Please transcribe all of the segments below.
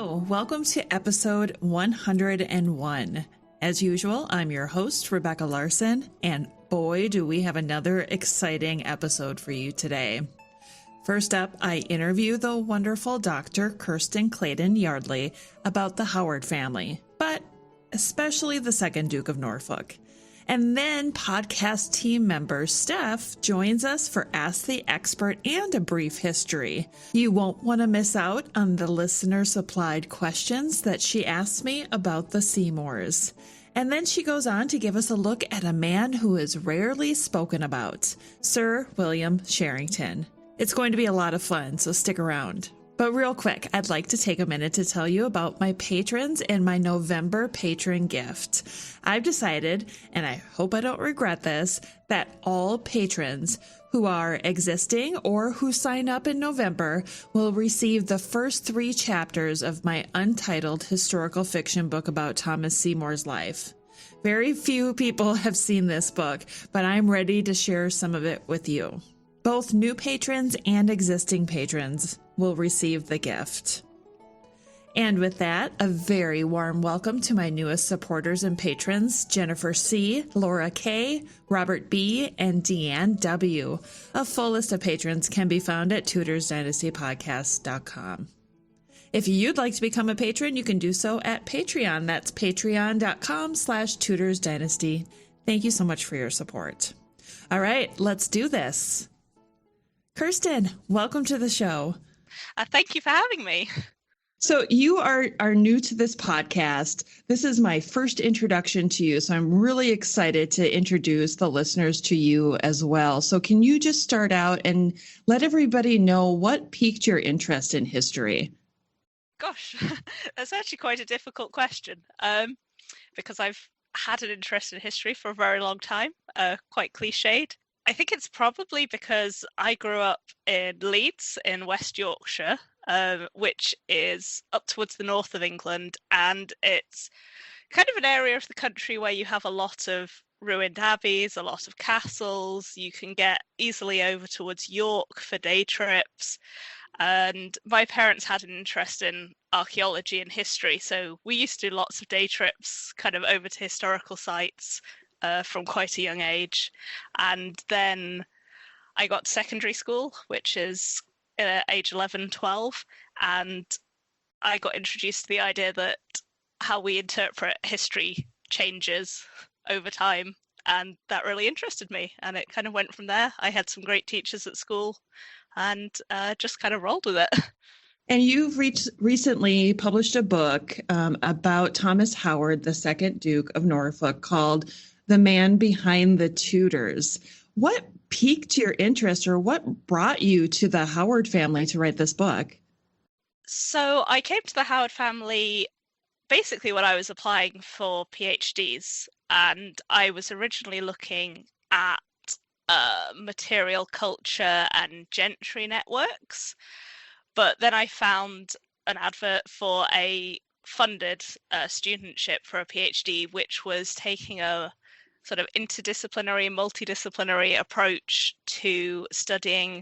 Hello, welcome to episode 101. As usual, I'm your host, Rebecca Larson, and boy, do we have another exciting episode for you today. First up, I interview the wonderful Dr. Kirsten Claiden-Yardley about the Howard family, but especially the second Duke of Norfolk. And then podcast team member Steph joins us for Ask the Expert and a brief history. You won't want to miss out on the listener-supplied questions that she asked me about the Seymours. And then she goes on to give us a look at a man who is rarely spoken about, Sir William Sharington. It's going to be a lot of fun, so stick around. But real quick, I'd like to take a minute to tell you about my patrons and my November patron gift. I've decided, and I hope I don't regret this, that all patrons who are existing or who sign up in November will receive the first 3 chapters of my untitled historical fiction book about Thomas Seymour's life. Very few people have seen this book, but I'm ready to share some of it with you. Both new patrons and existing patrons will receive the gift. And with that, a very warm welcome to my newest supporters and patrons, Jennifer C., Laura K., Robert B., and Deanne W. A full list of patrons can be found at tutorsdynastypodcast.com. If you'd like to become a patron, you can do so at Patreon. That's patreon.com/tutorsdynasty. Thank you so much for your support. All right, let's do this. Kirsten, welcome to the show. Thank you for having me. So you are new to this podcast. This is my first introduction to you, so I'm really excited to introduce the listeners to you as well. So can you just start out and let everybody know what piqued your interest in history? Gosh, that's actually quite a difficult question because I've had an interest in history for a very long time, quite cliched. I think it's probably because I grew up in Leeds in West Yorkshire, which is up towards the north of England, and it's kind of an area of the country where you have a lot of ruined abbeys, a lot of castles. You can get easily over towards York for day trips, and my parents had an interest in archaeology and history, so we used to do lots of day trips kind of over to historical sites from quite a young age. And then I got to secondary school, which is age 11, 12, and I got introduced to the idea that how we interpret history changes over time, and that really interested me, and it kind of went from there. I had some great teachers at school and just kind of rolled with it. And you've recently published a book about Thomas Howard, the second Duke of Norfolk, called The Man Behind the Tudors. What piqued your interest, or what brought you to the Howard family to write this book? So I came to the Howard family basically when I was applying for PhDs, and I was originally looking at material culture and gentry networks, but then I found an advert for a funded studentship for a PhD, which was taking a sort of interdisciplinary, multidisciplinary approach to studying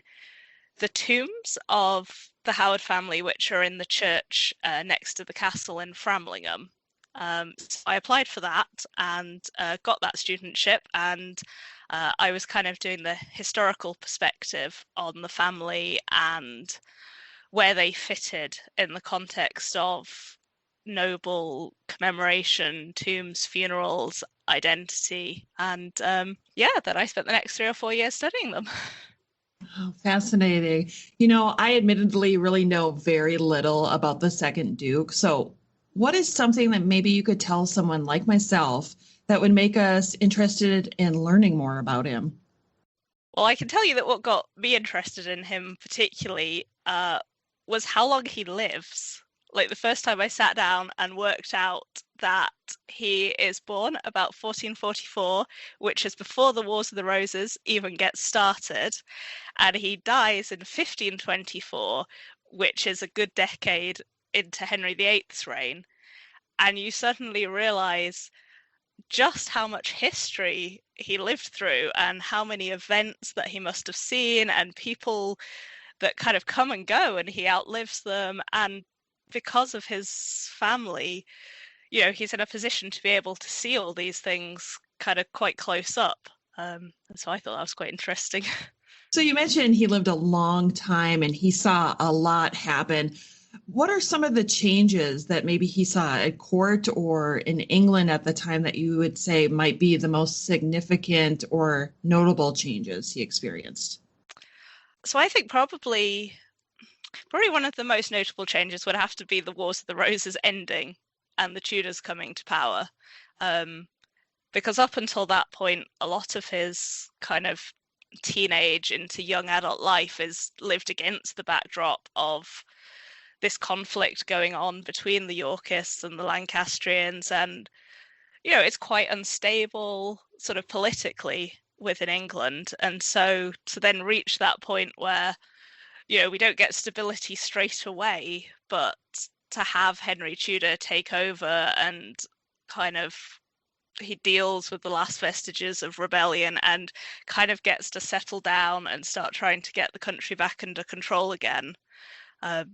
the tombs of the Howard family, which are in the church next to the castle in Framlingham. So I applied for that and got that studentship, and I was kind of doing the historical perspective on the family and where they fitted in the context of noble commemoration, tombs, funerals, identity, and then I spent the next 3 or 4 years studying them. Oh, fascinating. You know, I admittedly really know very little about the second Duke. So what is something that maybe you could tell someone like myself that would make us interested in learning more about him? Well, I can tell you that what got me interested in him particularly was how long he lives. Like, the first time I sat down and worked out that he is born about 1444, which is before the Wars of the Roses even get started, and he dies in 1524, which is a good decade into Henry VIII's reign, and you suddenly realise just how much history he lived through and how many events that he must have seen and people that kind of come and go and he outlives them. And because of his family, he's in a position to be able to see all these things kind of quite close up. And so I thought that was quite interesting. So you mentioned he lived a long time and he saw a lot happen. What are some of the changes that maybe he saw at court or in England at the time that you would say might be the most significant or notable changes he experienced? So I think probably one of the most notable changes would have to be the Wars of the Roses ending and the Tudors coming to power. Because up until that point, a lot of his kind of teenage into young adult life is lived against the backdrop of this conflict going on between the Yorkists and the Lancastrians, and it's quite unstable sort of politically within England. And so to then reach that point where we don't get stability straight away, but to have Henry Tudor take over and kind of he deals with the last vestiges of rebellion and kind of gets to settle down and start trying to get the country back under control again. I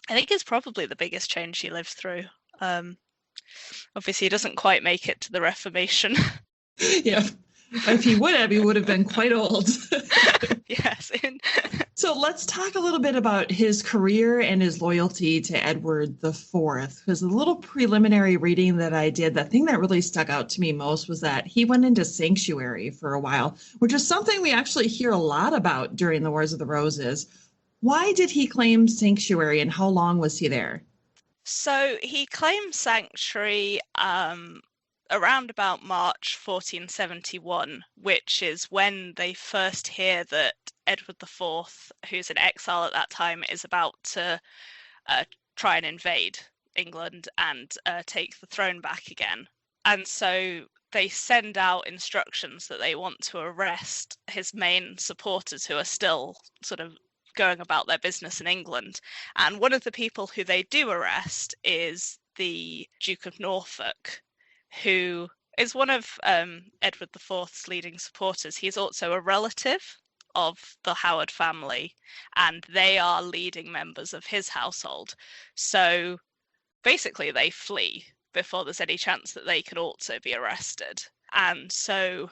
think is probably the biggest change he lived through. Obviously, he doesn't quite make it to the Reformation. Yeah, if he would have been quite old. Yes. So let's talk a little bit about his career and his loyalty to Edward IV. Because a little preliminary reading that I did, the thing that really stuck out to me most was that he went into sanctuary for a while, which is something we actually hear a lot about during the Wars of the Roses. Why did he claim sanctuary and how long was he there? So he claimed sanctuary around about March 1471, which is when they first hear that Edward IV, who's in exile at that time, is about to try and invade England and take the throne back again. And so they send out instructions that they want to arrest his main supporters who are still sort of going about their business in England. And one of the people who they do arrest is the Duke of Norfolk, who is one of Edward IV's leading supporters. He's also a relative of the Howard family, and they are leading members of his household. So basically they flee before there's any chance that they can also be arrested. And so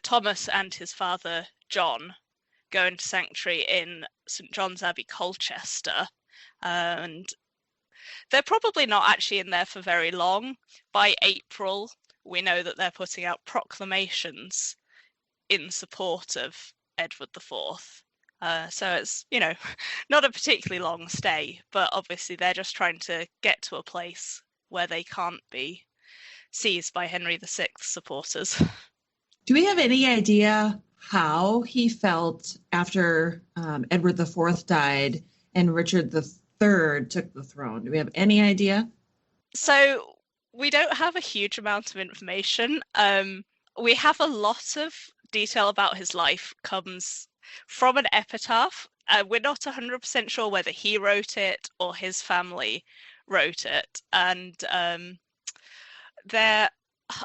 Thomas and his father, John, go into sanctuary in St. John's Abbey, Colchester, and they're probably not actually in there for very long. By April, we know that they're putting out proclamations in support of Edward IV. So it's, not a particularly long stay, but obviously they're just trying to get to a place where they can't be seized by Henry VI supporters. Do we have any idea how he felt after Edward IV died and Richard III took the throne? Do we have any idea? So we don't have a huge amount of information. We have a lot of detail about his life comes from an epitaph. We're not 100% sure whether he wrote it or his family wrote it. And they're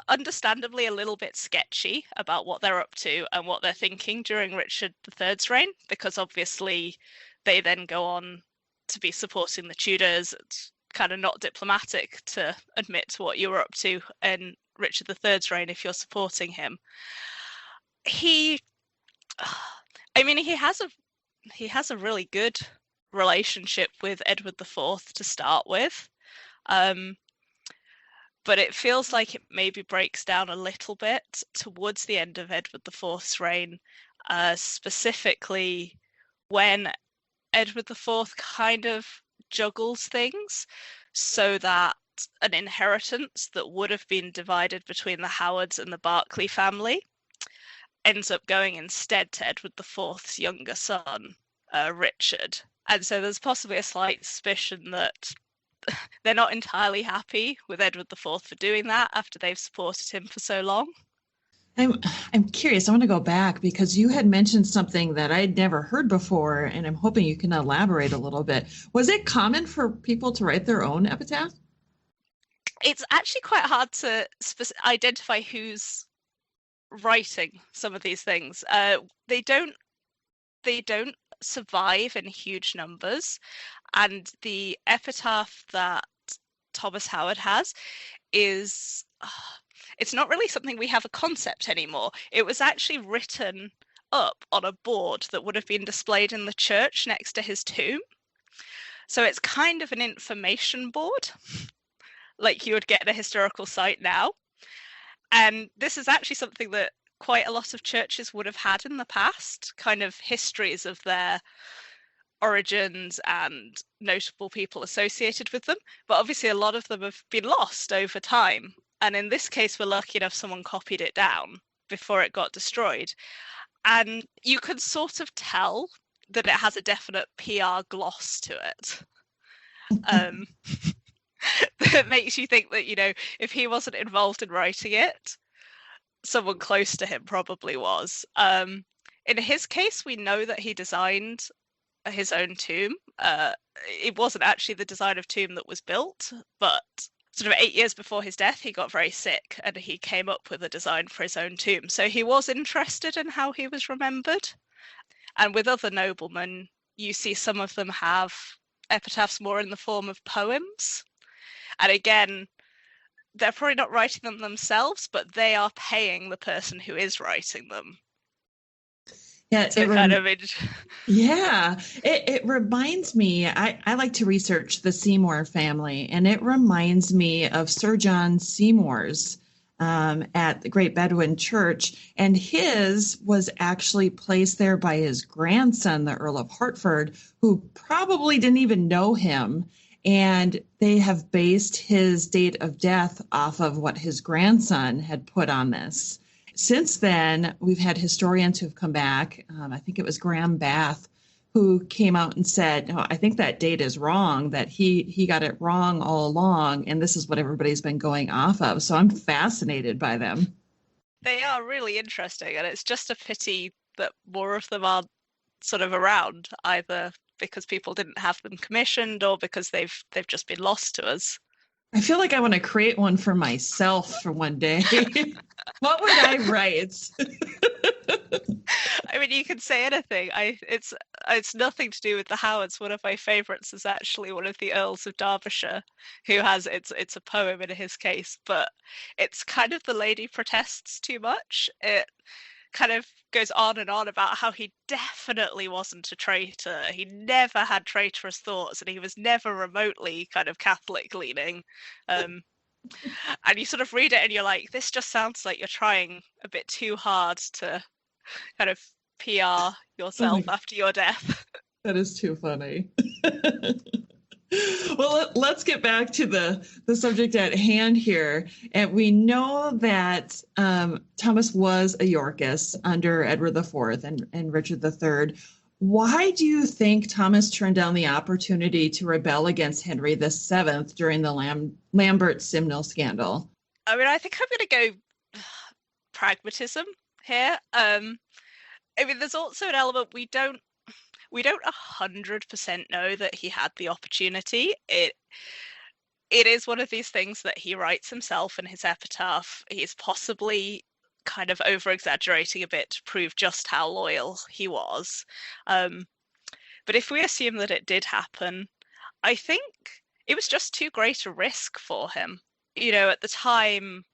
understandably a little bit sketchy about what they're up to and what they're thinking during Richard III's reign, because obviously they then go on to be supporting the Tudors. It's kind of not diplomatic to admit what you were up to in Richard III's reign if you're supporting him. He has a really good relationship with Edward IV to start with. But it feels like it maybe breaks down a little bit towards the end of Edward IV's reign, specifically when Edward IV kind of juggles things so that an inheritance that would have been divided between the Howards and the Berkeley family ends up going instead to Edward IV's younger son, Richard. And so there's possibly a slight suspicion that they're not entirely happy with Edward IV for doing that after they've supported him for so long. I'm curious. I want to go back because you had mentioned something that I'd never heard before, and I'm hoping you can elaborate a little bit. Was it common for people to write their own epitaph? It's actually quite hard to identify who's writing some of these things. They don't survive in huge numbers, And the epitaph that Thomas Howard has is, it's not really something we have a concept anymore. It was actually written up on a board that would have been displayed in the church next to his tomb. So it's kind of an information board, like you would get in a historical site now. And this is actually something that quite a lot of churches would have had in the past, kind of histories of their origins and notable people associated with them. But obviously a lot of them have been lost over time. And in this case, we're lucky enough someone copied it down before it got destroyed. And you can sort of tell that it has a definite PR gloss to it. That makes you think that, you know, if he wasn't involved in writing it, someone close to him probably was. In his case, we know that he designed his own tomb. It wasn't actually the design of tomb that was built, but sort of 8 years before his death, he got very sick and he came up with a design for his own tomb. So he was interested in how he was remembered. And with other noblemen, you see some of them have epitaphs more in the form of poems. And again, they're probably not writing them themselves, but they are paying the person who is writing them. Yeah, it reminds me, I like to research the Seymour family, and it reminds me of Sir John Seymour's at the Great Bedouin Church, and his was actually placed there by his grandson, the Earl of Hartford, who probably didn't even know him. And they have based his date of death off of what his grandson had put on this. Since then, we've had historians who've come back. I think it was Graham Bath who came out and said, "No, I think that date is wrong, that he got it wrong all along, and this is what everybody's been going off of." So I'm fascinated by them. They are really interesting, and it's just a pity that more of them aren't sort of around, either because people didn't have them commissioned or because they've just been lost to us. I feel like I want to create one for myself for one day. What would I write? I mean, you can say anything. It's nothing to do with the Howards. One of my favourites is actually one of the Earls of Derbyshire, who has it's a poem in his case, but it's kind of the lady protests too much. It kind of goes on and on about how he definitely wasn't a traitor. He never had traitorous thoughts, and he was never remotely kind of Catholic leaning. And you sort of read it and you're like, this just sounds like you're trying a bit too hard to kind of PR yourself after your death. That is too funny. Well, let's get back to the subject at hand here. And we know that Thomas was a Yorkist under Edward IV and Richard III. Why do you think Thomas turned down the opportunity to rebel against Henry VII during the Lambert Simnel scandal? I mean, I think I'm going to go pragmatism here. I mean, there's also an element we don't 100% know that he had the opportunity. It is one of these things that he writes himself in his epitaph. He's possibly kind of over-exaggerating a bit to prove just how loyal he was. But if we assume that it did happen, I think it was just too great a risk for him. You know, at the time,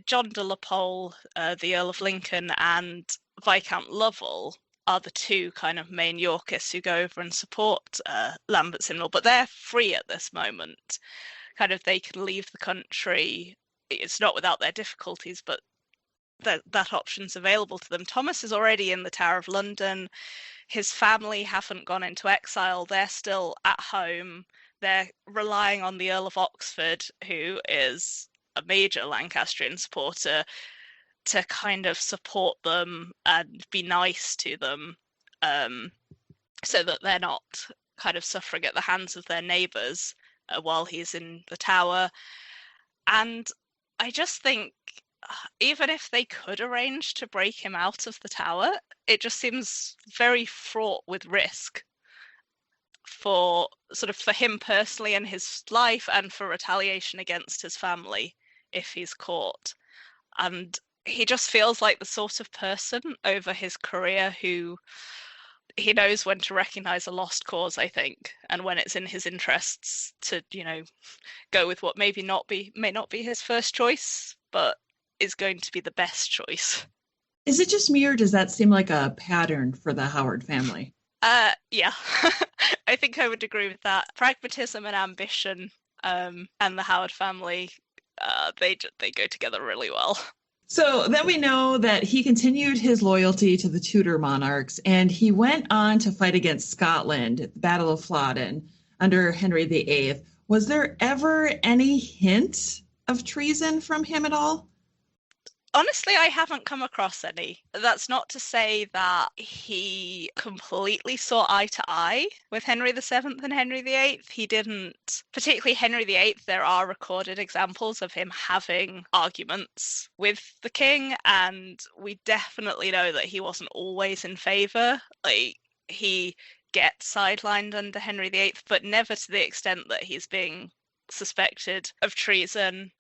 John de la Pole, the Earl of Lincoln, and Viscount Lovell are the two kind of main Yorkists who go over and support Lambert Simnel, but they're free at this moment. Kind of they can leave the country. It's not without their difficulties, but that option's available to them. Thomas is already in the Tower of London. His family haven't gone into exile. They're still at home. They're relying on the Earl of Oxford, who is a major Lancastrian supporter, to kind of support them and be nice to them, so that they're not kind of suffering at the hands of their neighbours while he's in the Tower. And I just think, even if they could arrange to break him out of the Tower, it just seems very fraught with risk for him personally and his life, and for retaliation against his family if he's caught. And he just feels like the sort of person over his career who he knows when to recognize a lost cause, I think, and when it's in his interests to, go with what may not be his first choice, but is going to be the best choice. Is it just me, or does that seem like a pattern for the Howard family? Yeah, I think I would agree with that. Pragmatism and ambition, and the Howard family, they go together really well. So then we know that he continued his loyalty to the Tudor monarchs, and he went on to fight against Scotland at the Battle of Flodden under Henry VIII. Was there ever any hint of treason from him at all? Honestly, I haven't come across any. That's not to say that he completely saw eye to eye with Henry VII and Henry VIII. He didn't, particularly Henry VIII, there are recorded examples of him having arguments with the king, and we definitely know that he wasn't always in favour. Like, he gets sidelined under Henry VIII, but never to the extent that he's being suspected of treason.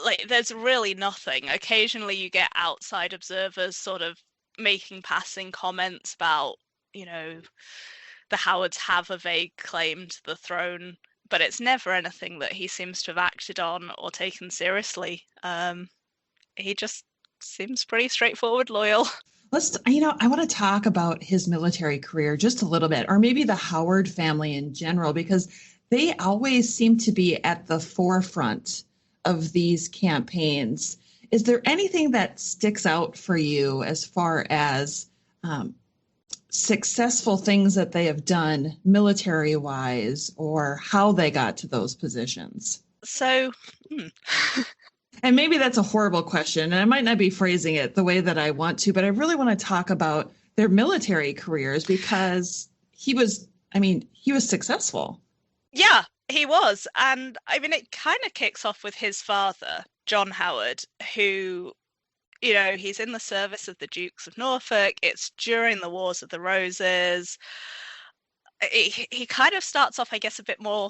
Like, there's really nothing. Occasionally you get outside observers sort of making passing comments about, the Howards have a vague claim to the throne, but it's never anything that he seems to have acted on or taken seriously. He just seems pretty straightforward, loyal. I want to talk about his military career just a little bit, or maybe the Howard family in general, because they always seem to be at the forefront of these campaigns. Is there anything that sticks out for you as far as successful things that they have done military-wise, or how they got to those positions? So, and maybe that's a horrible question, and I might not be phrasing it the way that I want to, but I really want to talk about their military careers, because he was successful. Yeah, he was. And I mean, it kind of kicks off with his father, John Howard, who, he's in the service of the Dukes of Norfolk. It's during the Wars of the Roses. He kind of starts off, I guess, a bit more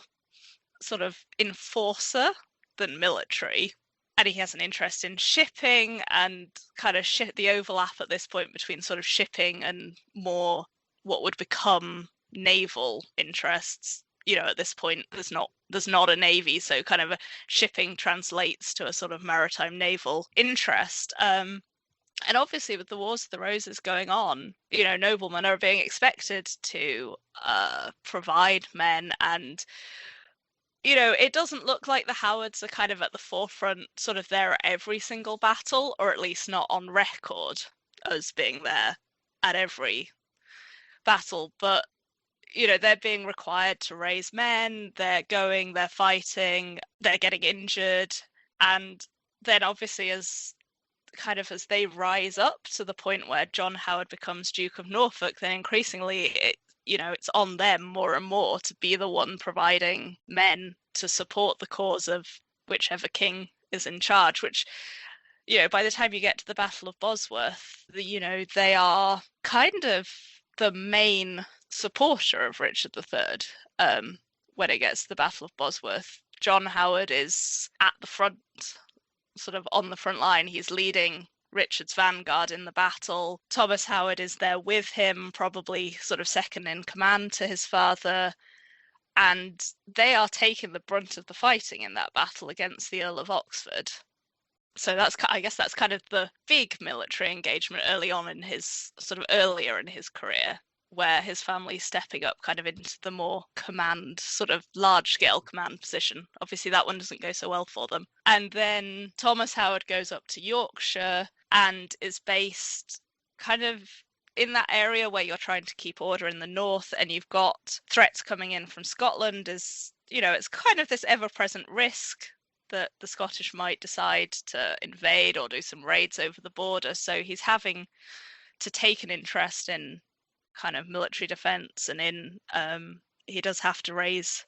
sort of enforcer than military. And he has an interest in shipping and kind of the overlap at this point between sort of shipping and more what would become naval interests. At this point, there's not a navy, so kind of shipping translates to a sort of maritime naval interest. And obviously, with the Wars of the Roses going on, noblemen are being expected to provide men, and it doesn't look like the Howards are kind of at the forefront, sort of there at every single battle, or at least not on record as being there at every battle, but they're being required to raise men, they're fighting, they're getting injured. And then obviously as they rise up to the point where John Howard becomes Duke of Norfolk, then increasingly it's on them more and more to be the one providing men to support the cause of whichever king is in charge, which, by the time you get to the Battle of Bosworth, they are kind of the main supporter of Richard III when it gets to the Battle of Bosworth. John Howard is at the front, sort of on the front line. He's leading Richard's vanguard in the battle. Thomas Howard is there with him, probably sort of second in command to his father, and they are taking the brunt of the fighting in that battle against the Earl of Oxford. So I guess that's kind of the big military engagement earlier in his career, where his family's stepping up kind of into the more command, sort of large-scale command position. Obviously, that one doesn't go so well for them. And then Thomas Howard goes up to Yorkshire and is based kind of in that area where you're trying to keep order in the north, and you've got threats coming in from Scotland. It's kind of this ever-present risk that the Scottish might decide to invade or do some raids over the border. So he's having to take an interest in kind of military defense, and he does have to raise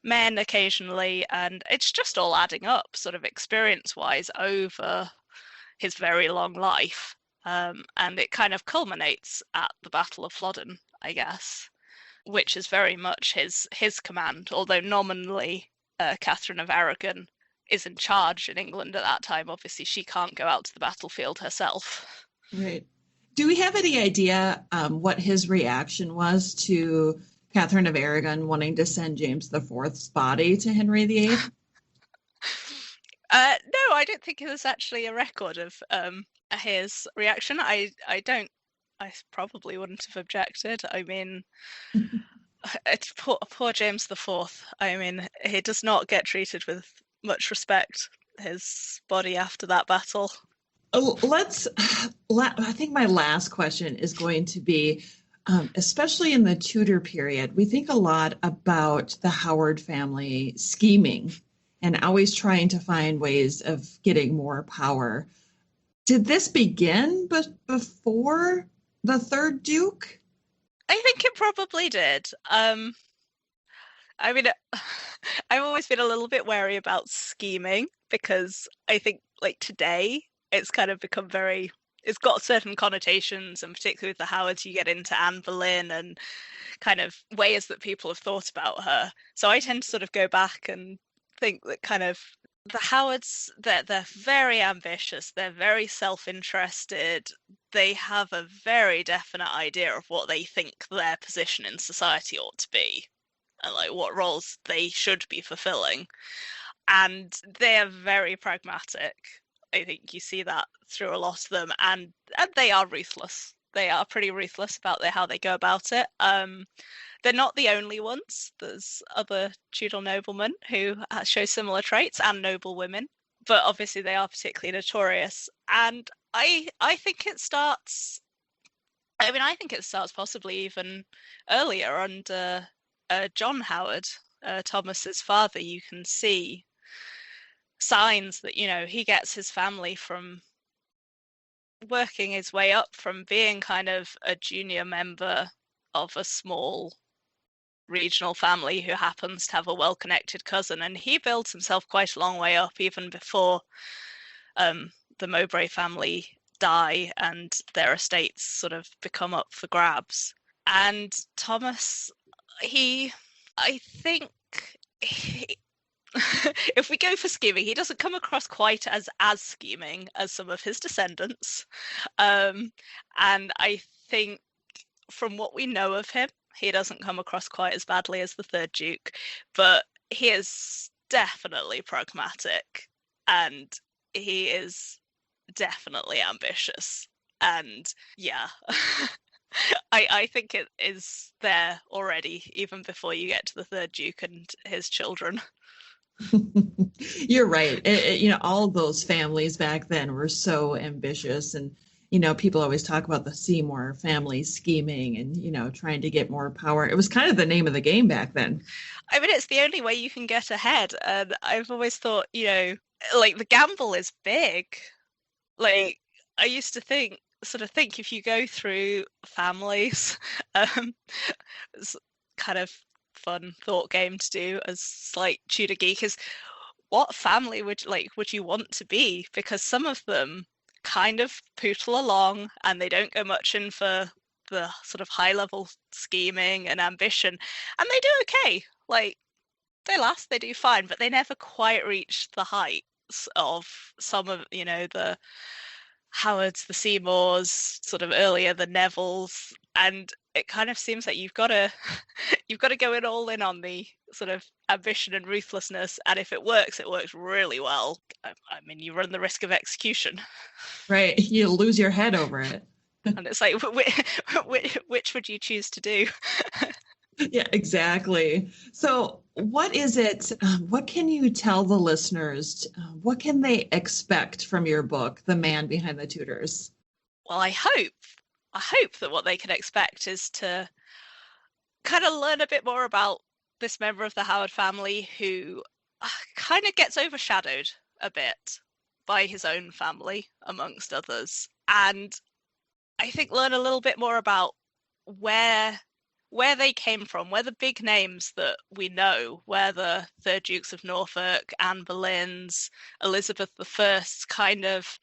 men occasionally, and it's just all adding up sort of experience-wise over his very long life. And it kind of culminates at the Battle of Flodden, I guess, which is very much his command, although nominally Catherine of Aragon is in charge in England at that time. Obviously, she can't go out to the battlefield herself. Right. Do we have any idea what his reaction was to Catherine of Aragon wanting to send James IV body to Henry VIII? No, I don't think there's actually a record of his reaction. I probably wouldn't have objected. I mean, it's poor James IV. I mean, he does not get treated with much respect. His body after that battle. I think my last question is going to be, especially in the Tudor period, we think a lot about the Howard family scheming and always trying to find ways of getting more power. Did this begin before the third Duke? I think it probably did. I mean, I've always been a little bit wary about scheming because I think, like, today it's kind of become it's got certain connotations, and particularly with the Howards, you get into Anne Boleyn and kind of ways that people have thought about her. So I tend to sort of go back and think that kind of the Howards, they're very ambitious, they're very self-interested, they have a very definite idea of what they think their position in society ought to be and like what roles they should be fulfilling. And they're very pragmatic. I think you see that through a lot of them, and they are ruthless. They are pretty ruthless about how they go about it. They're not the only ones. There's other Tudor noblemen who show similar traits, and noble women, but obviously they are particularly notorious. And I think it starts. I mean, I think it starts possibly even earlier under John Howard, Thomas's father. You can see signs that, you know, he gets his family from working his way up from being kind of a junior member of a small regional family who happens to have a well-connected cousin, and he builds himself quite a long way up even before the Mowbray family die and their estates sort of become up for grabs. And Thomas, I think if we go for scheming, he doesn't come across quite as scheming as some of his descendants. And I think from what we know of him, he doesn't come across quite as badly as the third Duke, but he is definitely pragmatic and he is definitely ambitious. And yeah, I think it is there already, even before you get to the third Duke and his children. You're right. All those families back then were so ambitious, and people always talk about the Seymour family scheming and trying to get more power. It was kind of the name of the game back then. I mean, it's the only way you can get ahead, and I've always thought, like, the gamble is big. Like, I used to think if you go through families, it's kind of fun thought game to do as like Tudor geek is, what family would you want to be? Because some of them kind of pootle along and they don't go much in for the sort of high level scheming and ambition, and they do okay. Like, they do fine, but they never quite reach the heights of some of the Howards, the Seymours, sort of earlier the Nevilles, and it kind of seems like you've got to go all in on the sort of ambition and ruthlessness, and if it works really well. I mean, you run the risk of execution. Right, you lose your head over it. And it's like, which would you choose to do? Yeah, exactly. So what is it? What can you tell the listeners? What can they expect from your book, The Man Behind the Tudors? Well, I hope that what they can expect is to kind of learn a bit more about this member of the Howard family who kind of gets overshadowed a bit by his own family, amongst others. And I think learn a little bit more about where they came from, where the big names that we know, where the third Dukes of Norfolk, Anne Boleyn's, Elizabeth I's, kind of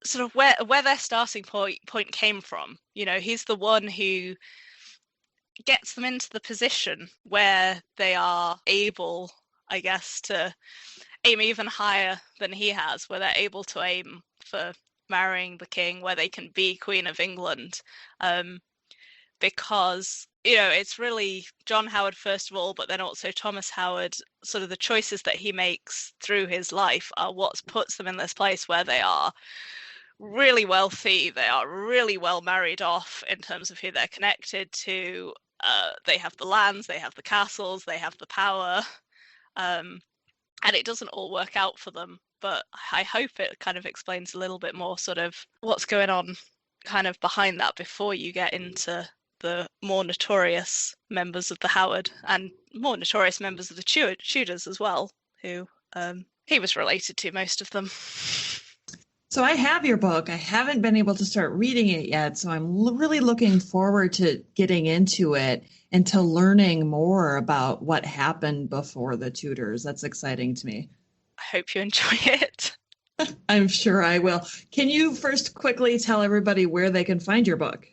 sort of where their starting point came from. He's the one who gets them into the position where they are able, I guess, to aim even higher than he has, where they're able to aim for marrying the king, where they can be Queen of England, because, it's really John Howard first of all, but then also Thomas Howard. Sort of the choices that he makes through his life are what puts them in this place where they are really wealthy, they are really well married off in terms of who they're connected to. They have the lands, they have the castles, they have the power, and it doesn't all work out for them. But I hope it kind of explains a little bit more sort of what's going on kind of behind that before you get into the more notorious members of the Howard and more notorious members of the Tudors as well, who he was related to, most of them. So I have your book. I haven't been able to start reading it yet, so I'm really looking forward to getting into it and to learning more about what happened before the Tudors. That's exciting to me. I hope you enjoy it. I'm sure I will. Can you first quickly tell everybody where they can find your book?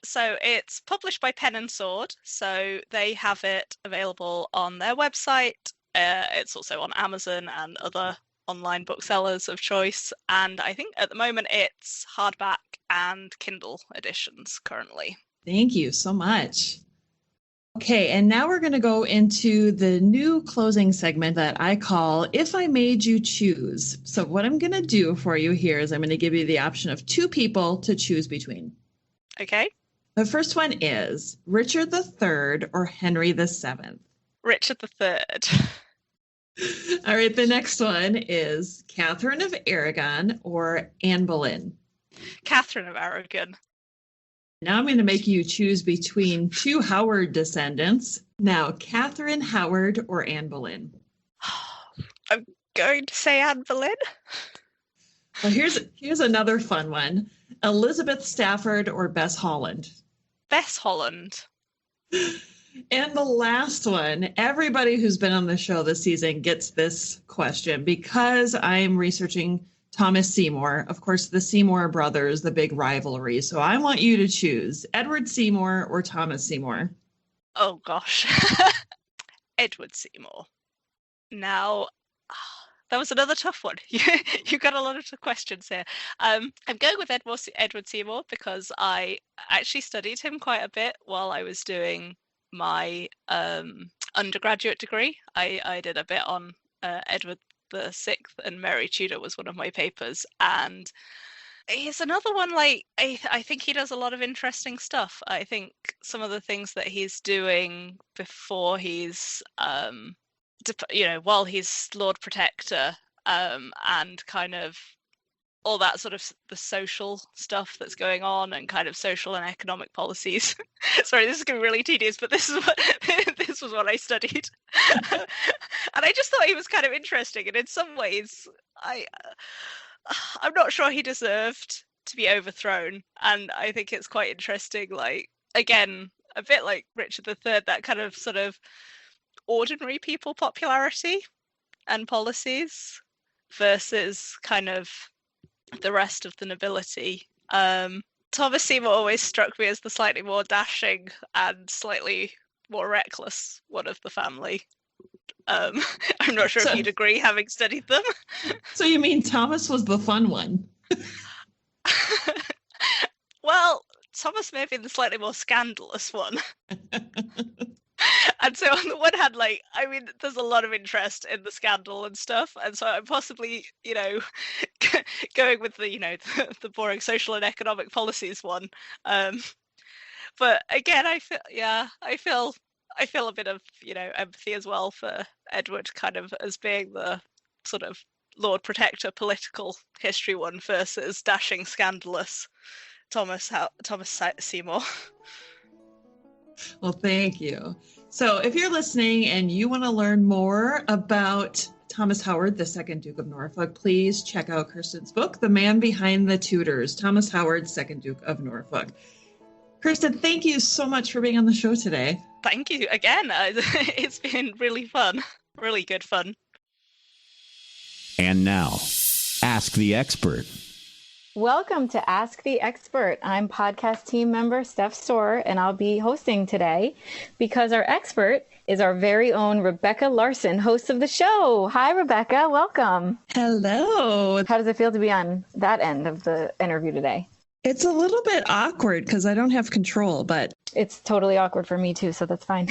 So it's published by Pen and Sword, so they have it available on their website. It's also on Amazon and other online booksellers of choice, and I think at the moment it's hardback and Kindle editions currently. Thank you so much. Okay, and now we're going to go into the new closing segment that I call If I Made You Choose. So what I'm going to do for you here is I'm going to give you the option of two people to choose between. Okay. The first one is Richard III or Henry VII. Richard III. All right, the next one is Catherine of Aragon or Anne Boleyn. Catherine of Aragon. Now I'm going to make you choose between two Howard descendants. Now, Catherine Howard or Anne Boleyn. I'm going to say Anne Boleyn. Well, here's another fun one. Elizabeth Stafford or Bess Holland. Bess Holland. And the last one, everybody who's been on the show this season gets this question because I'm researching Thomas Seymour. Of course, the Seymour brothers, the big rivalry. So I want you to choose Edward Seymour or Thomas Seymour. Oh, gosh. Edward Seymour. Now, that was another tough one. You got a lot of questions here. I'm going with Edward Seymour because I actually studied him quite a bit while I was doing my undergraduate degree. I did a bit on Edward VI, and Mary Tudor was one of my papers, and he's another one. Like I think he does a lot of interesting stuff. I think some of the things that he's doing before he's while he's Lord Protector, and kind of all that sort of the social stuff that's going on and kind of social and economic policies. Sorry, this is going to be really tedious, but this was what I studied. And I just thought he was kind of interesting. And in some ways, I'm not sure he deserved to be overthrown. And I think it's quite interesting, like, again, a bit like Richard III, that kind of sort of ordinary people popularity and policies versus kind of the rest of the nobility. Thomas Seymour always struck me as the slightly more dashing and slightly more reckless one of the family. I'm not sure if you'd agree, having studied them. So you mean Thomas was the fun one? Well, Thomas may have been the slightly more scandalous one. And so on the one hand, like, I mean, there's a lot of interest in the scandal and stuff. And so I'm possibly, going with the boring social and economic policies one. But again, I feel a bit of, empathy as well for Edward, kind of as being the sort of Lord Protector political history one versus dashing, scandalous Thomas Seymour. Well, thank you. So if you're listening and you want to learn more about Thomas Howard, the second Duke of Norfolk, please check out Kirsten's book, The Man Behind the Tudors, Thomas Howard, second Duke of Norfolk. Kirsten, thank you so much for being on the show today. Thank you again. It's been really fun, really good fun. And now, Ask the Expert. Welcome to Ask the Expert. I'm podcast team member Steph Stohrer, and I'll be hosting today because our expert is our very own Rebecca Larson, host of the show. Hi, Rebecca. Welcome. Hello. How does it feel to be on that end of the interview today? It's a little bit awkward because I don't have control, but it's totally awkward for me too, so that's fine.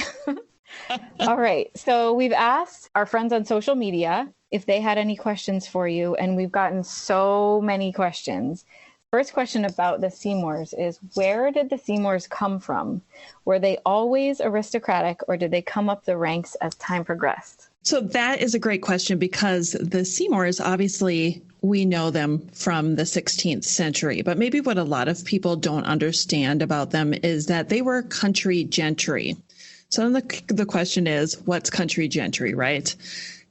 All right. So we've asked our friends on social media if they had any questions for you, and we've gotten so many questions. First question about the Seymours is, where did the Seymours come from? Were they always aristocratic, or did they come up the ranks as time progressed? So that is a great question, because the Seymours, obviously, we know them from the 16th century, but maybe what a lot of people don't understand about them is that they were country gentry. So the question is, what's country gentry, right?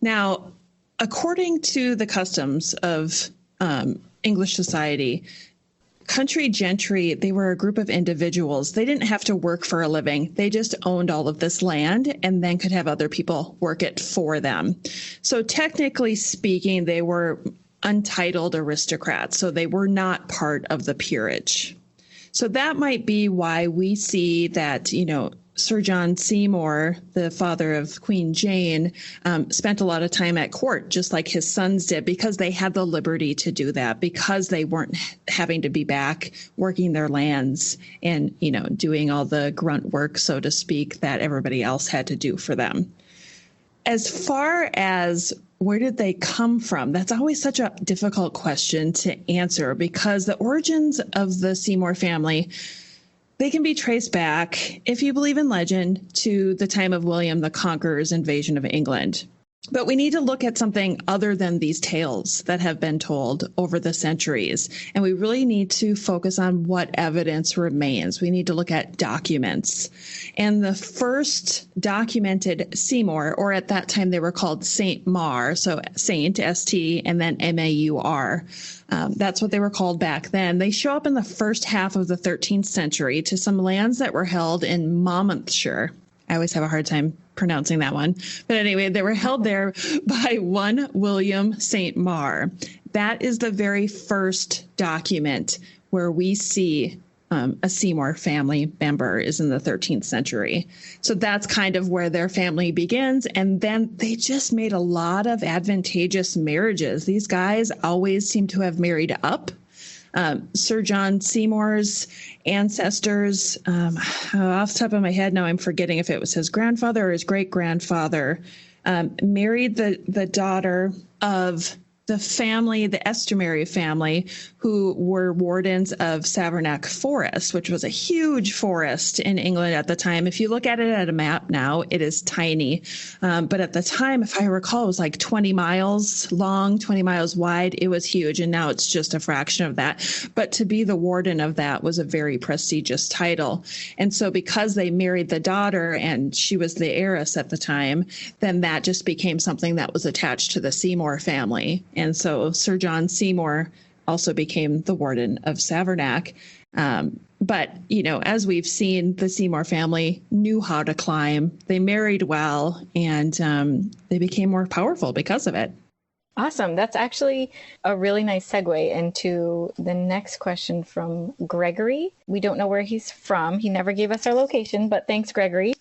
Now, according to the customs of English society, country gentry, they were a group of individuals. They didn't have to work for a living. They just owned all of this land and then could have other people work it for them. So technically speaking, they were untitled aristocrats. So they were not part of the peerage. So that might be why we see that, Sir John Seymour, the father of Queen Jane, spent a lot of time at court, just like his sons did, because they had the liberty to do that, because they weren't having to be back working their lands and, doing all the grunt work, so to speak, that everybody else had to do for them. As far as where did they come from? That's always such a difficult question to answer, because the origins of the Seymour family, they can be traced back, if you believe in legend, to the time of William the Conqueror's invasion of England. But we need to look at something other than these tales that have been told over the centuries. And we really need to focus on what evidence remains. We need to look at documents. And the first documented Seymour, or at that time they were called Saint Mar, so Saint, S-T, and then M-A-U-R. That's what they were called back then. They show up in the first half of the 13th century to some lands that were held in Monmouthshire. I always have a hard time pronouncing that one. But anyway, they were held there by one William St. Mar. That is the very first document where we see a Seymour family member is in the 13th century. So that's kind of where their family begins. And then they just made a lot of advantageous marriages. These guys always seem to have married up. Sir John Seymour's ancestors, off the top of my head now, I'm forgetting if it was his grandfather or his great-grandfather, married the daughter of the family, the Estuary family, who were wardens of Savernake Forest, which was a huge forest in England at the time. If you look at it at a map now, it is tiny. But at the time, if I recall, it was like 20 miles long, 20 miles wide. It was huge. And now it's just a fraction of that. But to be the warden of that was a very prestigious title. And so because they married the daughter and she was the heiress at the time, then that just became something that was attached to the Seymour family. And so Sir John Seymour also became the warden of Savernake. But, as we've seen, the Seymour family knew how to climb. They married well, and they became more powerful because of it. Awesome. That's actually a really nice segue into the next question from Gregory. We don't know where he's from. He never gave us our location, but thanks, Gregory.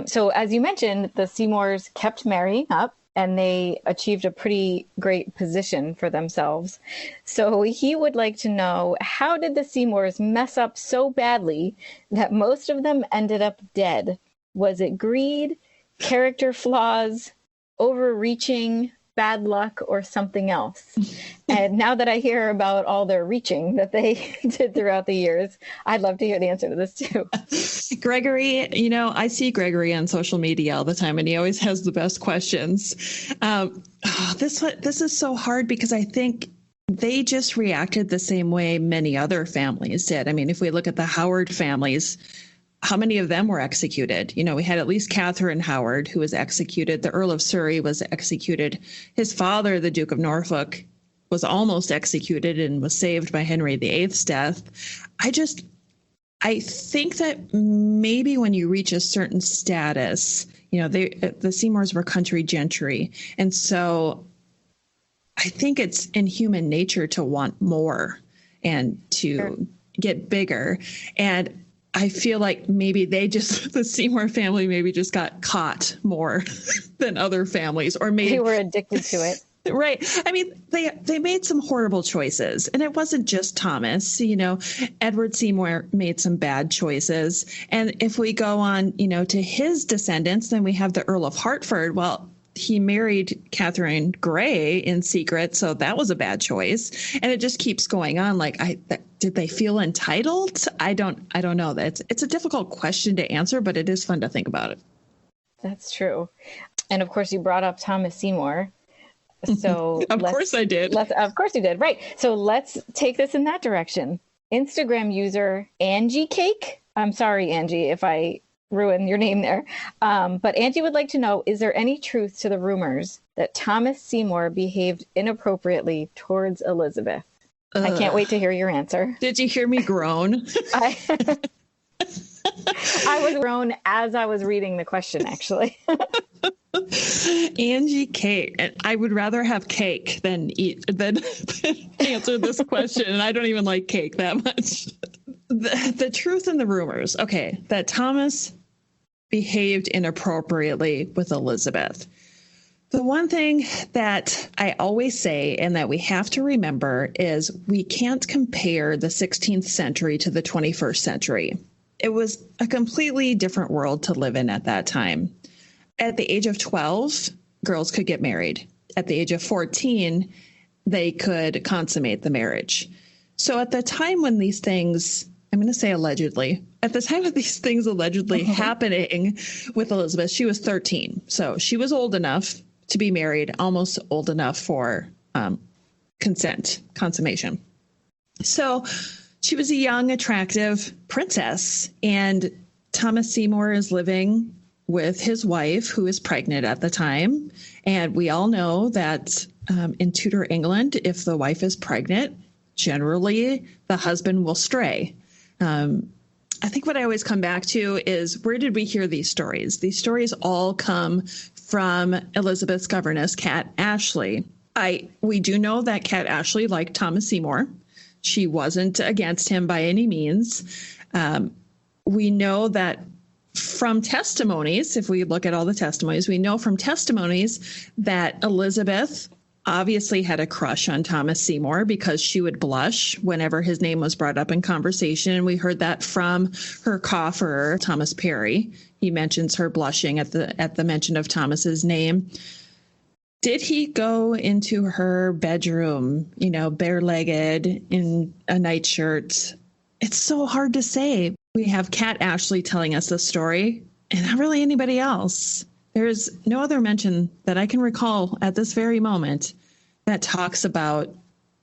So as you mentioned, the Seymours kept marrying up, and they achieved a pretty great position for themselves. So he would like to know, how did the Seymours mess up so badly that most of them ended up dead? Was it greed, character flaws, overreaching, bad luck, or something else? And now that I hear about all their reaching that they did throughout the years, I'd love to hear the answer to this too. Gregory, I see Gregory on social media all the time, and he always has the best questions. This is so hard, because I think they just reacted the same way many other families did. I mean, if we look at the Howard families, how many of them were executed? We had at least Catherine Howard, who was executed. The Earl of Surrey was executed. His father, the Duke of Norfolk, was almost executed and was saved by Henry VIII's death. I think that maybe when you reach a certain status, the Seymours were country gentry. And so I think it's in human nature to want more. and to get bigger. And I feel like maybe the Seymour family maybe just got caught more than other families, or maybe they were addicted to it. Right. I mean, they made some horrible choices, and it wasn't just Thomas. Edward Seymour made some bad choices. And if we go on, to his descendants, then we have the Earl of Hartford. Well, he married Catherine Grey in secret, so that was a bad choice. And it just keeps going on. Like, did they feel entitled? I don't know. It's a difficult question to answer, but it is fun to think about it. That's true. And of course, you brought up Thomas Seymour. So of course I did. Of course you did. Right. So let's take this in that direction. Instagram user Angie Cake. I'm sorry, Angie, if I ruin your name there. But Angie would like to know, is there any truth to the rumors that Thomas Seymour behaved inappropriately towards Elizabeth? I can't wait to hear your answer. Did you hear me groan? I was grown as I was reading the question, actually. Angie Cake. And I would rather have cake than answer this question. And I don't even like cake that much. The truth in the rumors. Okay. That Thomas behaved inappropriately with Elizabeth. The one thing that I always say and that we have to remember is we can't compare the 16th century to the 21st century. It was a completely different world to live in at that time. At the age of 12, girls could get married. At the age of 14, they could consummate the marriage. So at the time when these things, I'm going to say allegedly, at the time of these things allegedly happening with Elizabeth, she was 13. So she was old enough to be married, almost old enough for consummation. So she was a young, attractive princess, and Thomas Seymour is living with his wife, who is pregnant at the time. And we all know that in Tudor England, if the wife is pregnant, generally the husband will stray. I think what I always come back to is, where did we hear these stories? These stories all come from Elizabeth's governess, Cat Ashley. We do know that Cat Ashley liked Thomas Seymour. She wasn't against him by any means. We know that from testimonies, if we look at all the testimonies, we know from testimonies that Elizabeth obviously had a crush on Thomas Seymour because she would blush whenever his name was brought up in conversation. And we heard that from her cofferer, Thomas Parry. He mentions her blushing at the mention of Thomas's name. Did he go into her bedroom, bare-legged in a nightshirt? It's so hard to say. We have Cat Ashley telling us this story, and not really anybody else. There's no other mention that I can recall at this very moment that talks about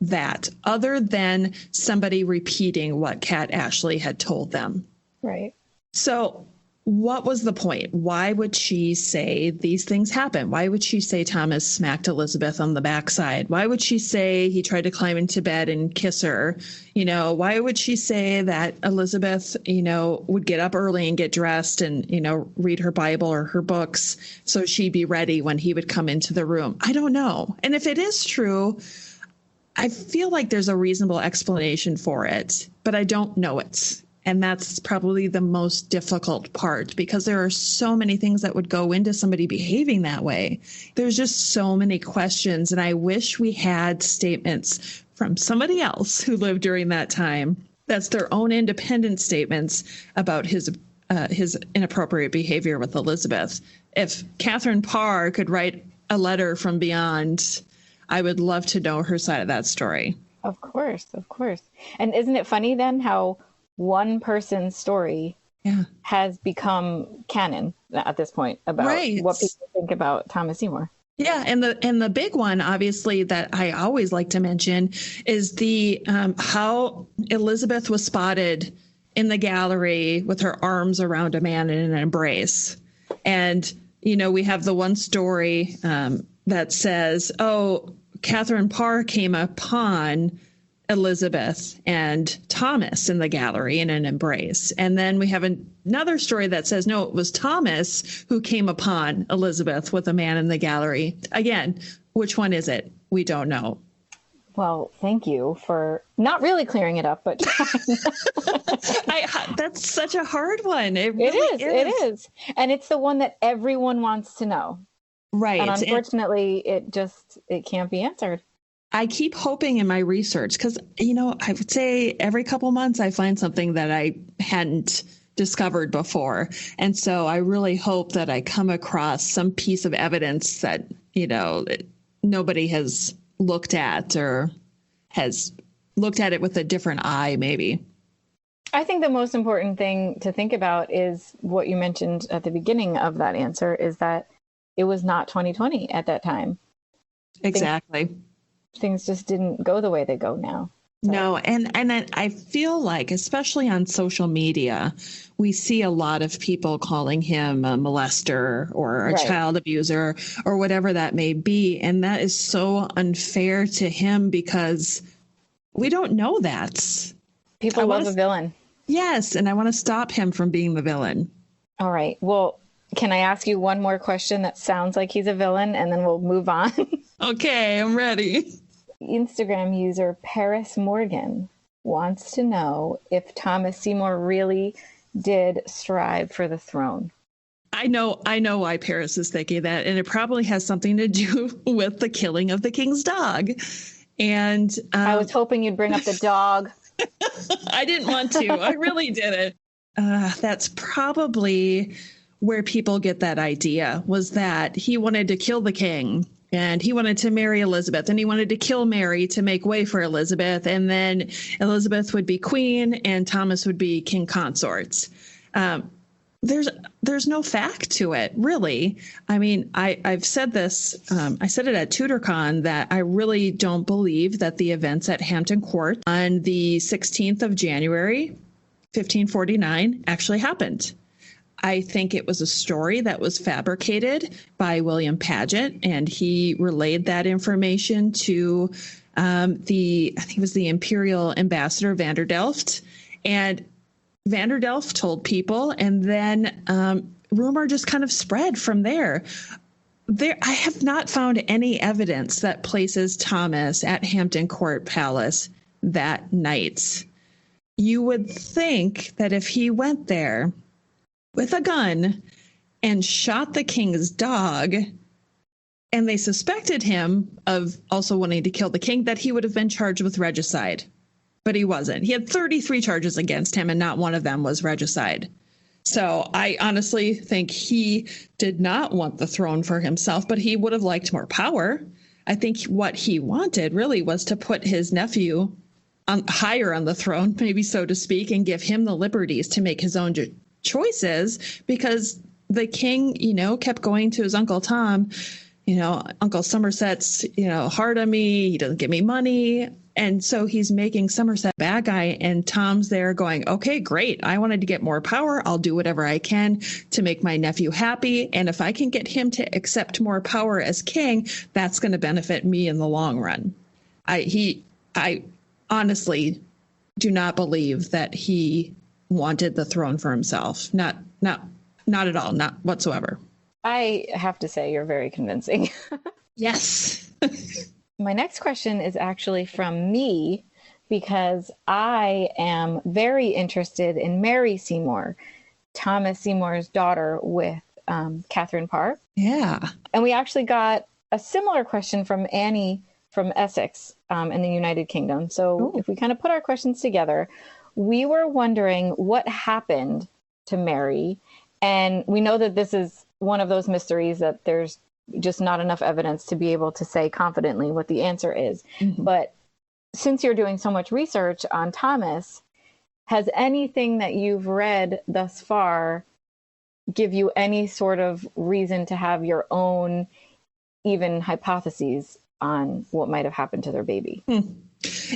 that, other than somebody repeating what Cat Ashley had told them. Right. So what was the point? Why would she say these things happen? Why would she say Thomas smacked Elizabeth on the backside? Why would she say he tried to climb into bed and kiss her? Why would she say that Elizabeth, would get up early and get dressed and, read her Bible or her books so she'd be ready when he would come into the room? I don't know. And if it is true, I feel like there's a reasonable explanation for it, but I don't know it. And that's probably the most difficult part, because there are so many things that would go into somebody behaving that way. There's just so many questions. And I wish we had statements from somebody else who lived during that time. That's their own independent statements about his inappropriate behavior with Elizabeth. If Catherine Parr could write a letter from beyond, I would love to know her side of that story. Of course. And isn't it funny then how one person's story has become canon at this point about what people think about Thomas Seymour? Yeah, and the big one, obviously, that I always like to mention is the how Elizabeth was spotted in the gallery with her arms around a man in an embrace. And, we have the one story that says, Catherine Parr came upon Elizabeth and Thomas in the gallery in an embrace. And then we have another story that says, no, it was Thomas who came upon Elizabeth with a man in the gallery. Again, which one is it? We don't know. Well, thank you for not really clearing it up, but That's such a hard one. It it really is. It is. And it's the one that everyone wants to know. Right. And unfortunately, it can't be answered. I keep hoping in my research because, I would say every couple months I find something that I hadn't discovered before. And so I really hope that I come across some piece of evidence that, nobody has looked at or has looked at it with a different eye, maybe. I think the most important thing to think about is what you mentioned at the beginning of that answer is that it was not 2020 at that time. Exactly. Things just didn't go the way they go now. So. No, and I feel like, especially on social media, we see a lot of people calling him a molester or a child abuser or whatever that may be. And that is so unfair to him because we don't know that. People love a villain. Yes, and I want to stop him from being the villain. All right. Well, can I ask you one more question that sounds like he's a villain, and then we'll move on? Okay, I'm ready. Instagram user Paris Morgan wants to know if Thomas Seymour really did strive for the throne. I know why Paris is thinking that, and it probably has something to do with the killing of the king's dog. And I was hoping you'd bring up the dog. I didn't want to. I really didn't. That's probably where people get that idea, was that he wanted to kill the king. And he wanted to marry Elizabeth, and he wanted to kill Mary to make way for Elizabeth. And then Elizabeth would be queen and Thomas would be king consorts. There's no fact to it, really. I mean, I've said this, I said it at TudorCon, that I really don't believe that the events at Hampton Court on the 16th of January, 1549, actually happened. I think it was a story that was fabricated by William Paget, and he relayed that information to I think it was the Imperial Ambassador Vanderdelft, and Vanderdelft told people, and then rumor just kind of spread from there. I have not found any evidence that places Thomas at Hampton Court Palace that night. You would think that if he went there with a gun and shot the king's dog, and they suspected him of also wanting to kill the king, that he would have been charged with regicide. But he wasn't. He had 33 charges against him, and not one of them was regicide. So I honestly think he did not want the throne for himself, but he would have liked more power. I think what he wanted really was to put his nephew higher on the throne, maybe so to speak, and give him the liberties to make his own choices, because the king, kept going to his Uncle Tom, Uncle Somerset's, hard on me. He doesn't give me money. And so he's making Somerset bad guy, and Tom's there going, okay, great. I wanted to get more power. I'll do whatever I can to make my nephew happy. And if I can get him to accept more power as king, that's going to benefit me in the long run. I honestly do not believe that he wanted the throne for himself. Not at all. Not whatsoever. I have to say you're very convincing. Yes. My next question is actually from me, because I am very interested in Mary Seymour, Thomas Seymour's daughter with Catherine Parr. Yeah. And we actually got a similar question from Annie from Essex in the United Kingdom. So if we kind of put our questions together, we were wondering what happened to Mary. And we know that this is one of those mysteries that there's just not enough evidence to be able to say confidently what the answer is. Mm-hmm. But since you're doing so much research on Thomas, has anything that you've read thus far give you any sort of reason to have your own even hypotheses on what might have happened to their baby?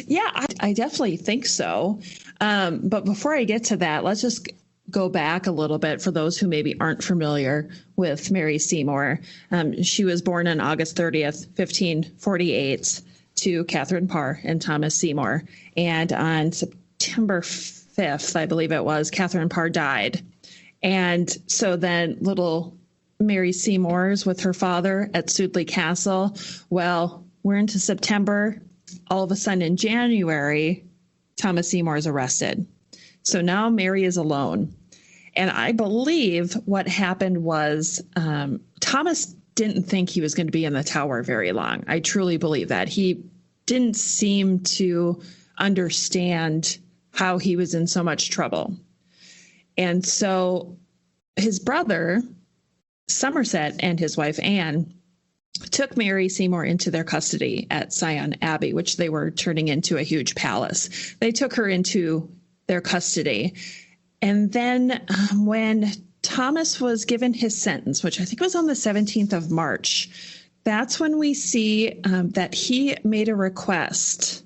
Yeah, I definitely think so. But before I get to that, let's just go back a little bit for those who maybe aren't familiar with Mary Seymour. She was born on August 30th, 1548 to Catherine Parr and Thomas Seymour. And on September 5th, I believe it was, Catherine Parr died. And so then little Mary Seymour's with her father at Sudeley Castle. Well, we're into September. all of a sudden in January, Thomas Seymour is arrested. So now Mary is alone. And I believe what happened was Thomas didn't think he was going to be in the tower very long. I truly believe that. He didn't seem to understand how he was in so much trouble. And so his brother, Somerset, and his wife, Anne, took Mary Seymour into their custody at Sion Abbey, which they were turning into a huge palace. They took her into their custody. And then when Thomas was given his sentence, which I think was on the 17th of March, that's when we see that he made a request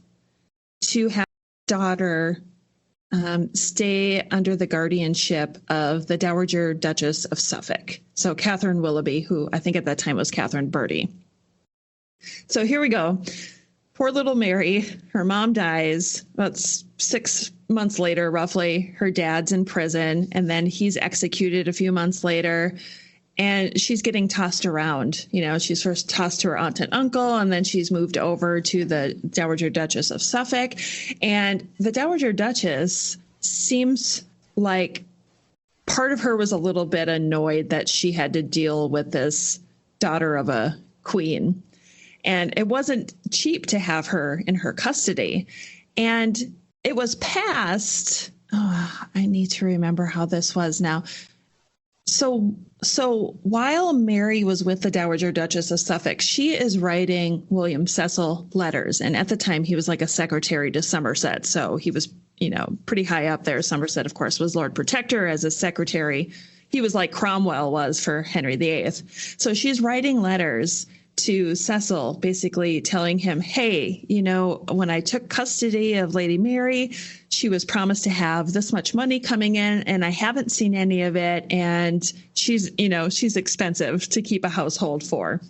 to have his daughter stay under the guardianship of the Dowager Duchess of Suffolk. So Catherine Willoughby, who I think at that time was Catherine Bertie. So here we go. Poor little Mary, her mom dies about 6 months later, roughly. Her dad's in prison, and then he's executed a few months later. And she's getting tossed around. You know, she's first tossed to her aunt and uncle, and then she's moved over to the Dowager Duchess of Suffolk. And the Dowager Duchess seems like part of her was a little bit annoyed that she had to deal with this daughter of a queen. And it wasn't cheap to have her in her custody. And it was passed. Oh, I need to remember how this was now. So while Mary was with the Dowager Duchess of Suffolk, she is writing William Cecil letters. And at the time, he was like a secretary to Somerset. So he was, you know, pretty high up there. Somerset, of course, was Lord Protector as a secretary. He was like Cromwell was for Henry VIII. So she's writing letters to Cecil, basically telling him, hey, you know, when I took custody of Lady Mary, she was promised to have this much money coming in, and I haven't seen any of it. And she's, you know, she's expensive to keep a household for.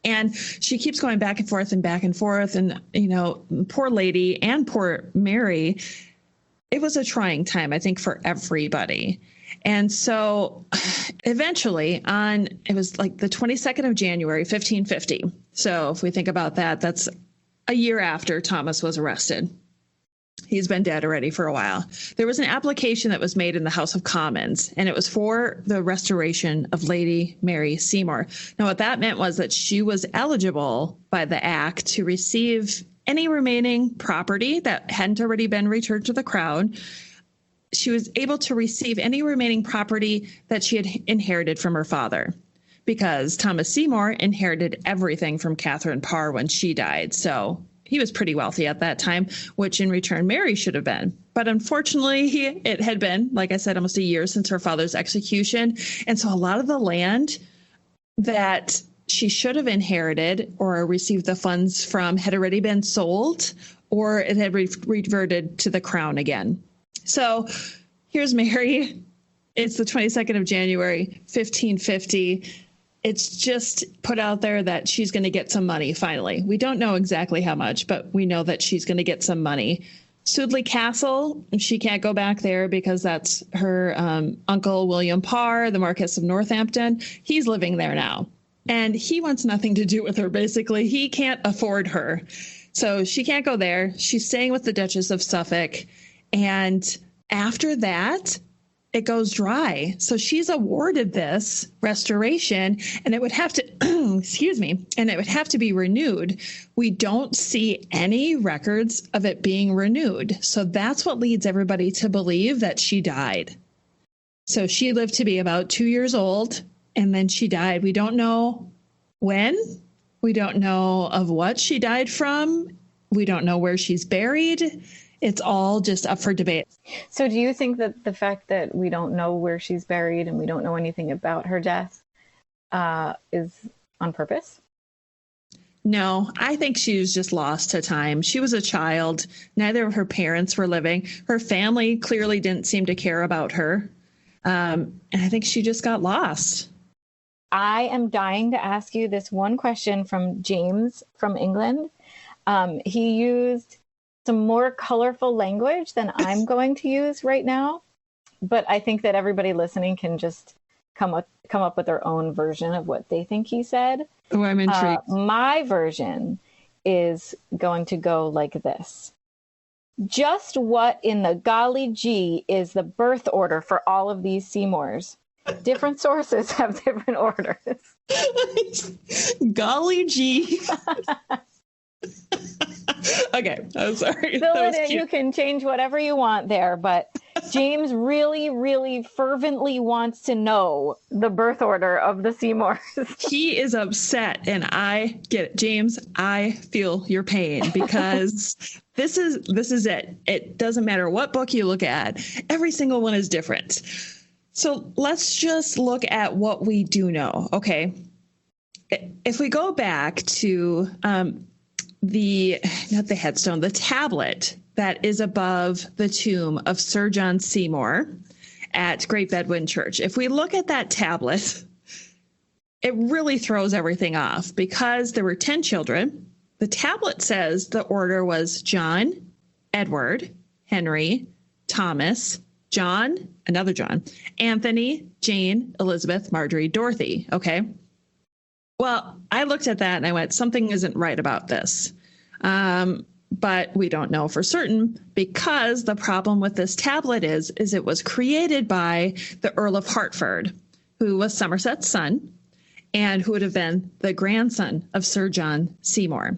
And she keeps going back and forth and back and forth. And, you know, poor lady and poor Mary, it was a trying time, I think, for everybody. And so eventually it was like the 22nd of January, 1550. So if we think about that, that's a year after Thomas was arrested. He's been dead already for a while. There was an application that was made in the House of Commons, and it was for the restoration of Lady Mary Seymour. Now, what that meant was that she was eligible by the Act to receive any remaining property that hadn't already been returned to the crown. She was able to receive any remaining property that she had inherited from her father, because Thomas Seymour inherited everything from Catherine Parr when she died. So he was pretty wealthy at that time, which in return Mary should have been. But unfortunately, it had been, like I said, almost a year since her father's execution. And so a lot of the land that she should have inherited or received the funds from had already been sold, or it had reverted to the crown again. So here's Mary. It's the 22nd of January, 1550. It's just put out there that she's going to get some money finally. We don't know exactly how much, but we know that she's going to get some money. Sudeley Castle, she can't go back there because that's her uncle, William Parr, the Marquess of Northampton. He's living there now. And he wants nothing to do with her, basically. He can't afford her. So she can't go there. She's staying with the Duchess of Suffolk. And after that, it goes dry. So she's awarded this restoration, and it would have to, and it would have to be renewed. We don't see any records of it being renewed. So that's what leads everybody to believe that she died. So she lived to be about 2 years old, and then she died. We don't know when. We don't know of what she died from. We don't know where she's buried. It's all just up for debate. So do you think that the fact that we don't know where she's buried and we don't know anything about her death is on purpose? No, I think she was just lost to time. She was a child. Neither of her parents were living. Her family clearly didn't seem to care about her. And I think she just got lost. I am dying to ask you this one question from James from England. He used some more colorful language than I'm going to use right now, but I think that everybody listening can just come up with their own version of what they think he said. Oh, I'm intrigued. My version is going to go like this. Just what in the golly gee is the birth order for all of these Seymours? Different sources have different orders. Golly gee. Okay, I'm sorry. Fill it in. You can change whatever you want there, but James really, really fervently wants to know the birth order of the Seymours. He is upset, and I get it. James, I feel your pain because this is it. It doesn't matter what book you look at. Every single one is different. So let's just look at what we do know. Okay. If we go back to the tablet that is above the tomb of Sir John Seymour at Great Bedwin Church. If we look at that tablet, it really throws everything off because there were 10 children. The tablet says the order was John, Edward, Henry, Thomas, John, another John, Anthony, Jane, Elizabeth, Marjorie, Dorothy. Okay. Well, I looked at that and I went, something isn't right about this. But we don't know for certain because the problem with this tablet is it was created by the Earl of Hartford, who was Somerset's son and who would have been the grandson of Sir John Seymour.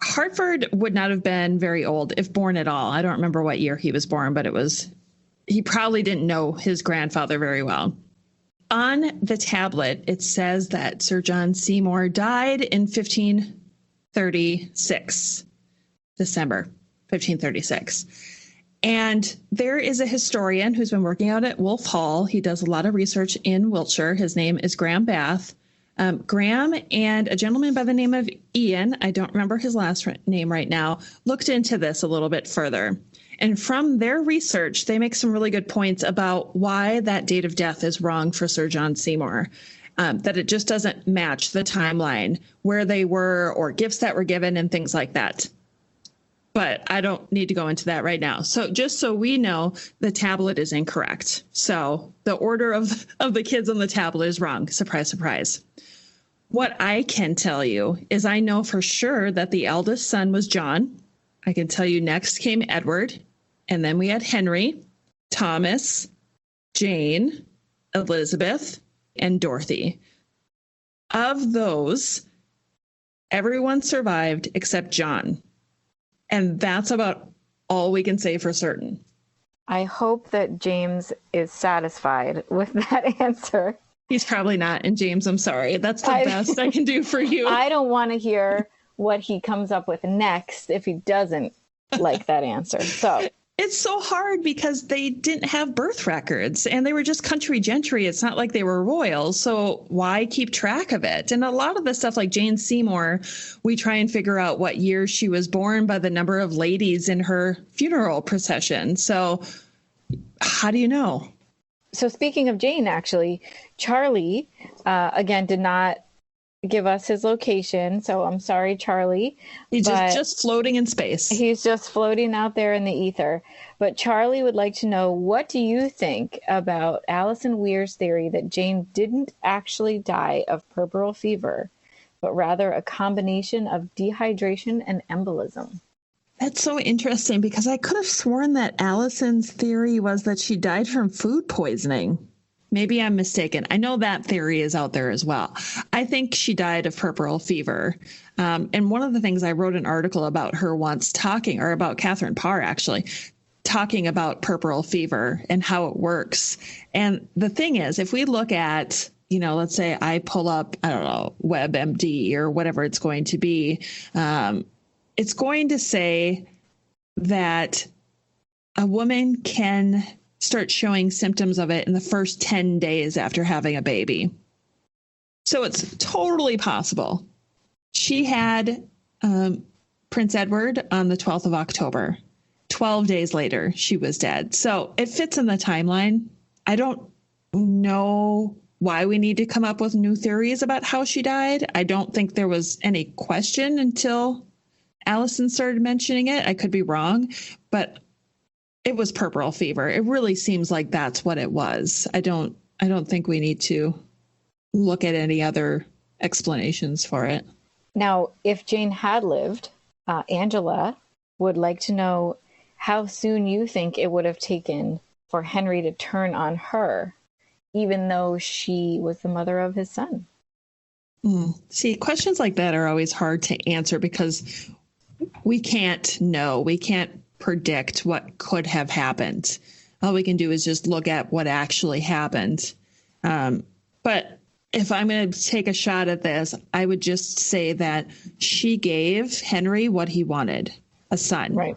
Hartford would not have been very old, if born at all. I don't remember what year he was born, but he probably didn't know his grandfather very well. On the tablet, it says that Sir John Seymour died in 1536, December 1536. And there is a historian who's been working out at Wolf Hall. He does a lot of research in Wiltshire. His name is Graham Bath. Graham and a gentleman by the name of Ian, I don't remember his last name right now, looked into this a little bit further. And from their research, they make some really good points about why that date of death is wrong for Sir John Seymour, that it just doesn't match the timeline where they were or gifts that were given and things like that. But I don't need to go into that right now. So just so we know, the tablet is incorrect. So the order of the kids on the tablet is wrong. Surprise, surprise. What I can tell you is I know for sure that the eldest son was John. I can tell you next came Edward. And then we had Henry, Thomas, Jane, Elizabeth, and Dorothy. Of those, everyone survived except John. And that's about all we can say for certain. I hope that James is satisfied with that answer. He's probably not. And James, I'm sorry. That's the best I can do for you. I don't want to hear what he comes up with next if he doesn't like that answer. So it's so hard because they didn't have birth records and they were just country gentry. It's not like they were royals. So why keep track of it? And a lot of the stuff like Jane Seymour, we try and figure out what year she was born by the number of ladies in her funeral procession. So how do you know? So speaking of Jane, actually, Charlie, again, did not give us his location. So I'm sorry, Charlie. He's just floating in space. He's just floating out there in the ether. But Charlie would like to know, what do you think about Alison Weir's theory that Jane didn't actually die of puerperal fever, but rather a combination of dehydration and embolism? That's so interesting because I could have sworn that Alison's theory was that she died from food poisoning. Maybe I'm mistaken. I know that theory is out there as well. I think she died of puerperal fever. And one of the things I wrote an article about her once about Catherine Parr, actually, talking about puerperal fever and how it works. And the thing is, if we look at, let's say I pull up, WebMD or whatever it's going to be, it's going to say that a woman can start showing symptoms of it in the first 10 days after having a baby. So it's totally possible. She had Prince Edward on the 12th of October. 12 days later, she was dead. So it fits in the timeline. I don't know why we need to come up with new theories about how she died. I don't think there was any question until Alison started mentioning it. I could be wrong, but it was puerperal fever. It really seems like that's what it was. I don't think we need to look at any other explanations for it. Now, if Jane had lived, Angela would like to know how soon you think it would have taken for Henry to turn on her, even though she was the mother of his son. See, questions like that are always hard to answer because we can't know. We can't predict what could have happened. All we can do is just look at what actually happened. But if I'm going to take a shot at this, I would just say that she gave Henry what he wanted, a son. Right.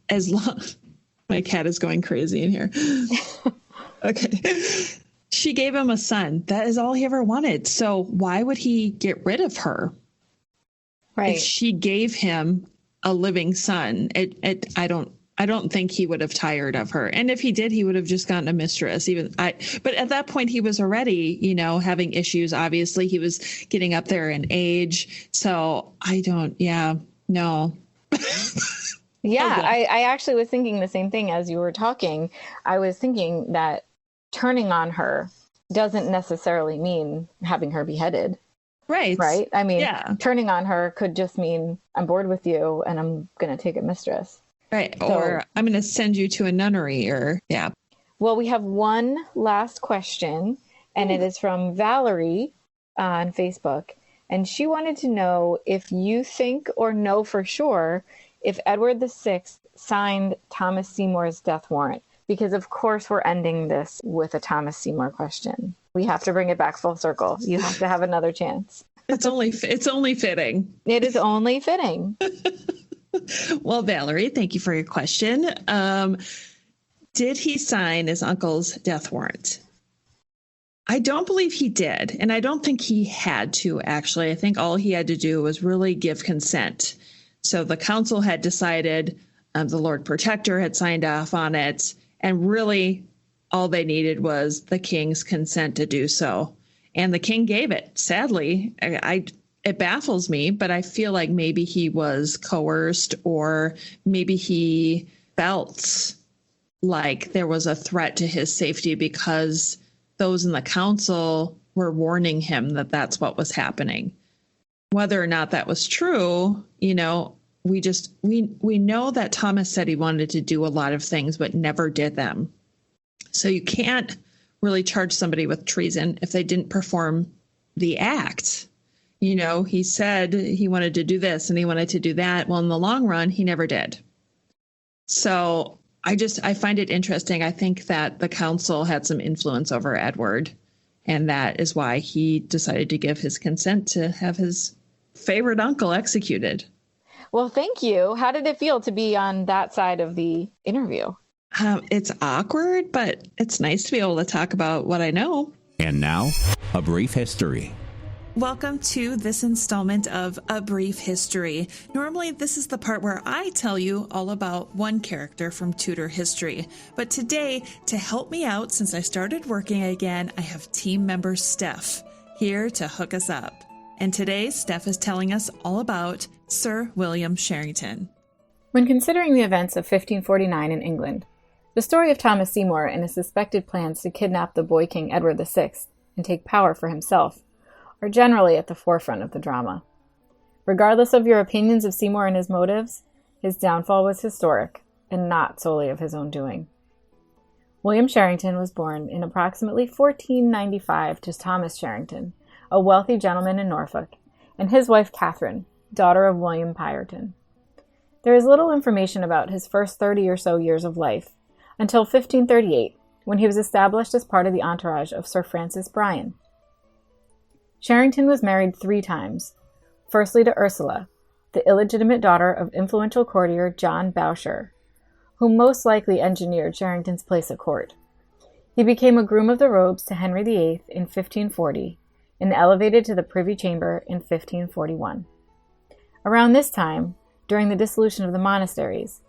As long... My cat is going crazy in here. Okay. She gave him a son. That is all he ever wanted. So why would he get rid of her? Right. If she gave him a living son, I don't think he would have tired of her. And if he did, he would have just gotten a mistress. But at that point, he was already, having issues. Obviously, he was getting up there in age. So no. Yeah, I actually was thinking the same thing as you were talking. I was thinking that turning on her doesn't necessarily mean having her beheaded. Right. Right? I mean, turning on her could just mean I'm bored with you and I'm going to take a mistress. Right. Or I'm going to send you to a nunnery Well, we have one last question, and it is from Valerie on Facebook. And she wanted to know if you think or know for sure if Edward VI signed Thomas Seymour's death warrant, because of course we're ending this with a Thomas Seymour question. We have to bring it back full circle. You have to have another chance. It's only fitting. It is only fitting. Well, Valerie, thank you for your question. Did he sign his uncle's death warrant? I don't believe he did, and I don't think he had to, actually. I think all he had to do was really give consent. So the council had decided, the Lord Protector had signed off on it, and really all they needed was the king's consent to do so. And the king gave it. Sadly, it baffles me, but I feel like maybe he was coerced, or maybe he felt like there was a threat to his safety because those in the council were warning him that that's what was happening. Whether or not that was true, we know that Thomas said he wanted to do a lot of things, but never did them. So you can't really charge somebody with treason if they didn't perform the act. He said he wanted to do this and he wanted to do that. Well, in the long run, he never did. So I find it interesting. I think that the council had some influence over Edward, and that is why he decided to give his consent to have his favorite uncle executed. Well, thank you. How did it feel to be on that side of the interview? It's awkward, but it's nice to be able to talk about what I know. And now, a brief history. Welcome to this installment of A Brief History. Normally, this is the part where I tell you all about one character from Tudor history. But today, to help me out since I started working again, I have team member Steph here to hook us up. And today, Steph is telling us all about Sir William Sharington. When considering the events of 1549 in England, the story of Thomas Seymour and his suspected plans to kidnap the boy king Edward VI and take power for himself are generally at the forefront of the drama. Regardless of your opinions of Seymour and his motives, his downfall was historic and not solely of his own doing. William Sharington was born in approximately 1495 to Thomas Sharington, a wealthy gentleman in Norfolk, and his wife Catherine, daughter of William Pireton. There is little information about his first 30 or so years of life, until 1538, when he was established as part of the entourage of Sir Francis Bryan. Sharington was married 3 times, firstly to Ursula, the illegitimate daughter of influential courtier John Bourchier, who most likely engineered Sharington's place at court. He became a groom of the robes to Henry VIII in 1540, and elevated to the Privy Chamber in 1541. Around this time, during the dissolution of the monasteries,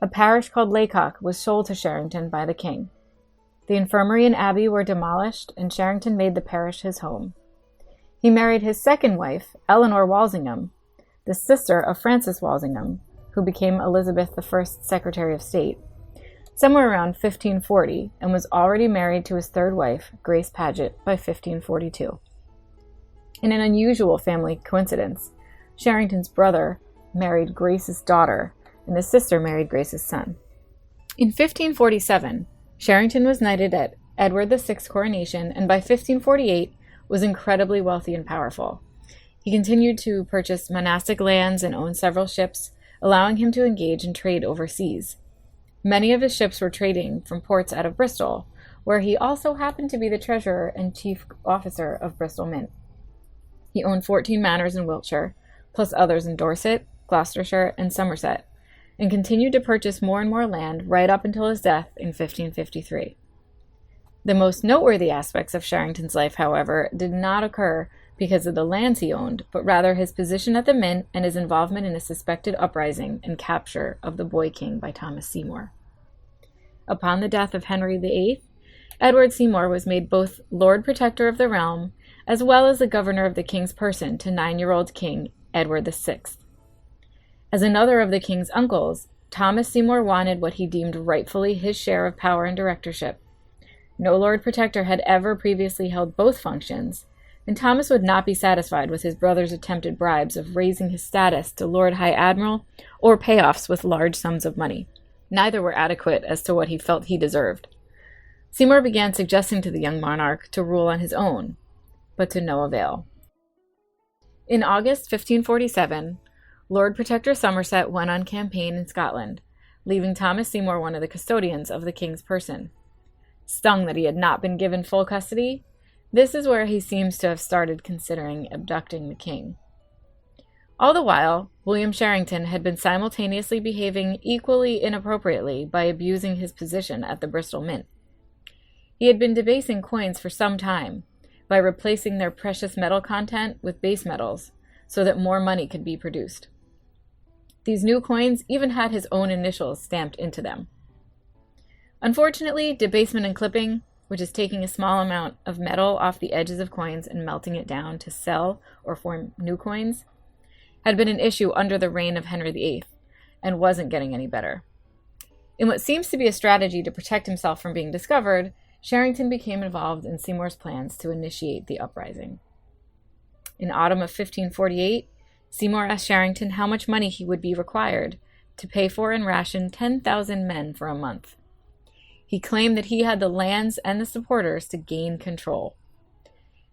a parish called Laycock was sold to Sharington by the king. The infirmary and abbey were demolished, and Sharington made the parish his home. He married his second wife, Eleanor Walsingham, the sister of Francis Walsingham, who became Elizabeth I's Secretary of State, somewhere around 1540, and was already married to his third wife, Grace Paget, by 1542. In an unusual family coincidence, Sharington's brother married Grace's daughter, and his sister married Grace's son. In 1547, Sharington was knighted at Edward VI's coronation, and by 1548 was incredibly wealthy and powerful. He continued to purchase monastic lands and own several ships, allowing him to engage in trade overseas. Many of his ships were trading from ports out of Bristol, where he also happened to be the treasurer and chief officer of Bristol Mint. He owned 14 manors in Wiltshire, plus others in Dorset, Gloucestershire, and Somerset, and continued to purchase more and more land right up until his death in 1553. The most noteworthy aspects of Sharington's life, however, did not occur because of the lands he owned, but rather his position at the Mint and his involvement in a suspected uprising and capture of the Boy King by Thomas Seymour. Upon the death of Henry VIII, Edward Seymour was made both Lord Protector of the realm as well as the governor of the king's person to 9-year-old King Edward VI. As another of the king's uncles, Thomas Seymour wanted what he deemed rightfully his share of power and directorship. No Lord Protector had ever previously held both functions, and Thomas would not be satisfied with his brother's attempted bribes of raising his status to Lord High Admiral or payoffs with large sums of money. Neither were adequate as to what he felt he deserved. Seymour began suggesting to the young monarch to rule on his own, but to no avail. In August 1547, Lord Protector Somerset went on campaign in Scotland, leaving Thomas Seymour one of the custodians of the king's person. Stung that he had not been given full custody, this is where he seems to have started considering abducting the king. All the while, William Sharington had been simultaneously behaving equally inappropriately by abusing his position at the Bristol Mint. He had been debasing coins for some time by replacing their precious metal content with base metals so that more money could be produced. These new coins even had his own initials stamped into them. Unfortunately, debasement and clipping, which is taking a small amount of metal off the edges of coins and melting it down to sell or form new coins, had been an issue under the reign of Henry VIII and wasn't getting any better. In what seems to be a strategy to protect himself from being discovered, Sharington became involved in Seymour's plans to initiate the uprising. In autumn of 1548, Seymour asked Sharington how much money he would be required to pay for and ration 10,000 men for a month. He claimed that he had the lands and the supporters to gain control.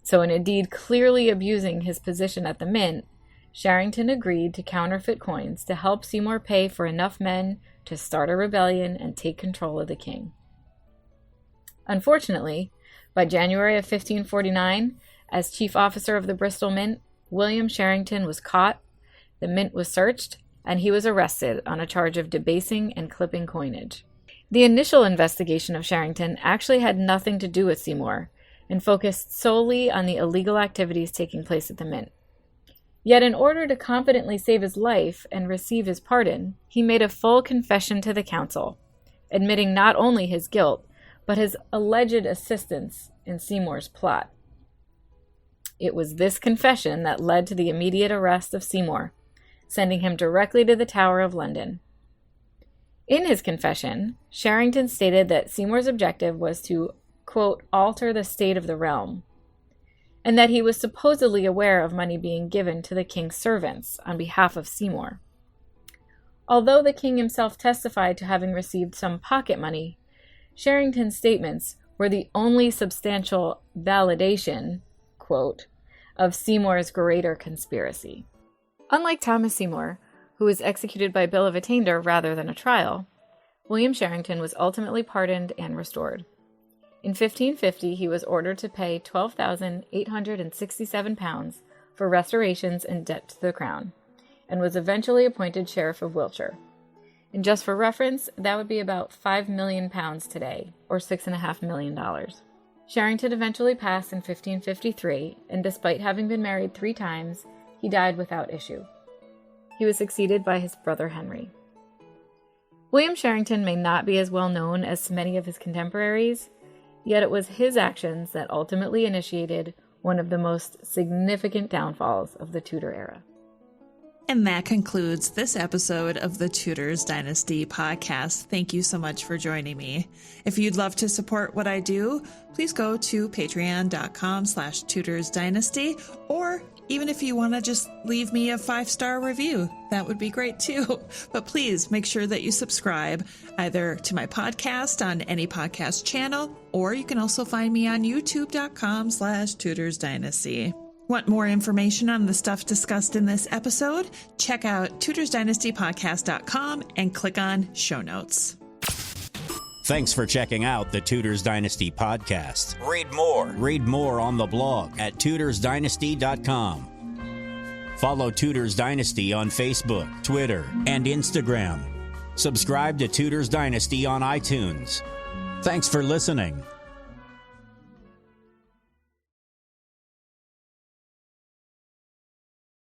So in a deed clearly abusing his position at the Mint, Sharington agreed to counterfeit coins to help Seymour pay for enough men to start a rebellion and take control of the king. Unfortunately, by January of 1549, as chief officer of the Bristol Mint, William Sharington was caught, the mint was searched, and he was arrested on a charge of debasing and clipping coinage. The initial investigation of Sharington actually had nothing to do with Seymour and focused solely on the illegal activities taking place at the Mint. Yet in order to confidently save his life and receive his pardon, he made a full confession to the council, admitting not only his guilt, but his alleged assistance in Seymour's plot. It was this confession that led to the immediate arrest of Seymour, sending him directly to the Tower of London. In his confession, Sharington stated that Seymour's objective was to, quote, alter the state of the realm, and that he was supposedly aware of money being given to the king's servants on behalf of Seymour. Although the king himself testified to having received some pocket money, Sharington's statements were the only substantial validation, quote, of Seymour's greater conspiracy. Unlike Thomas Seymour, who was executed by bill of attainder rather than a trial, William Sharington was ultimately pardoned and restored. In 1550, he was ordered to pay £12,867 for restorations and debt to the crown, and was eventually appointed Sheriff of Wiltshire. And just for reference, that would be about £5 million today, or $6.5 million. Sharington eventually passed in 1553, and despite having been married 3 times, he died without issue. He was succeeded by his brother Henry. William Sharington may not be as well known as many of his contemporaries, yet it was his actions that ultimately initiated one of the most significant downfalls of the Tudor era. And that concludes this episode of the Tudors Dynasty podcast. Thank you so much for joining me. If you'd love to support what I do, please go to patreon.com/tutorsdynasty, or even if you want to just leave me a 5-star review, that would be great too. But please make sure that you subscribe either to my podcast on any podcast channel, or you can also find me on youtube.com/tutorsdynasty. Want more information on the stuff discussed in this episode? Check out tutorsdynastypodcast.com and click on show notes. Thanks for checking out the Tudors Dynasty podcast. Read more on the blog at tutorsdynasty.com. Follow Tudors Dynasty on Facebook, Twitter, and Instagram. Subscribe to Tudors Dynasty on iTunes. Thanks for listening.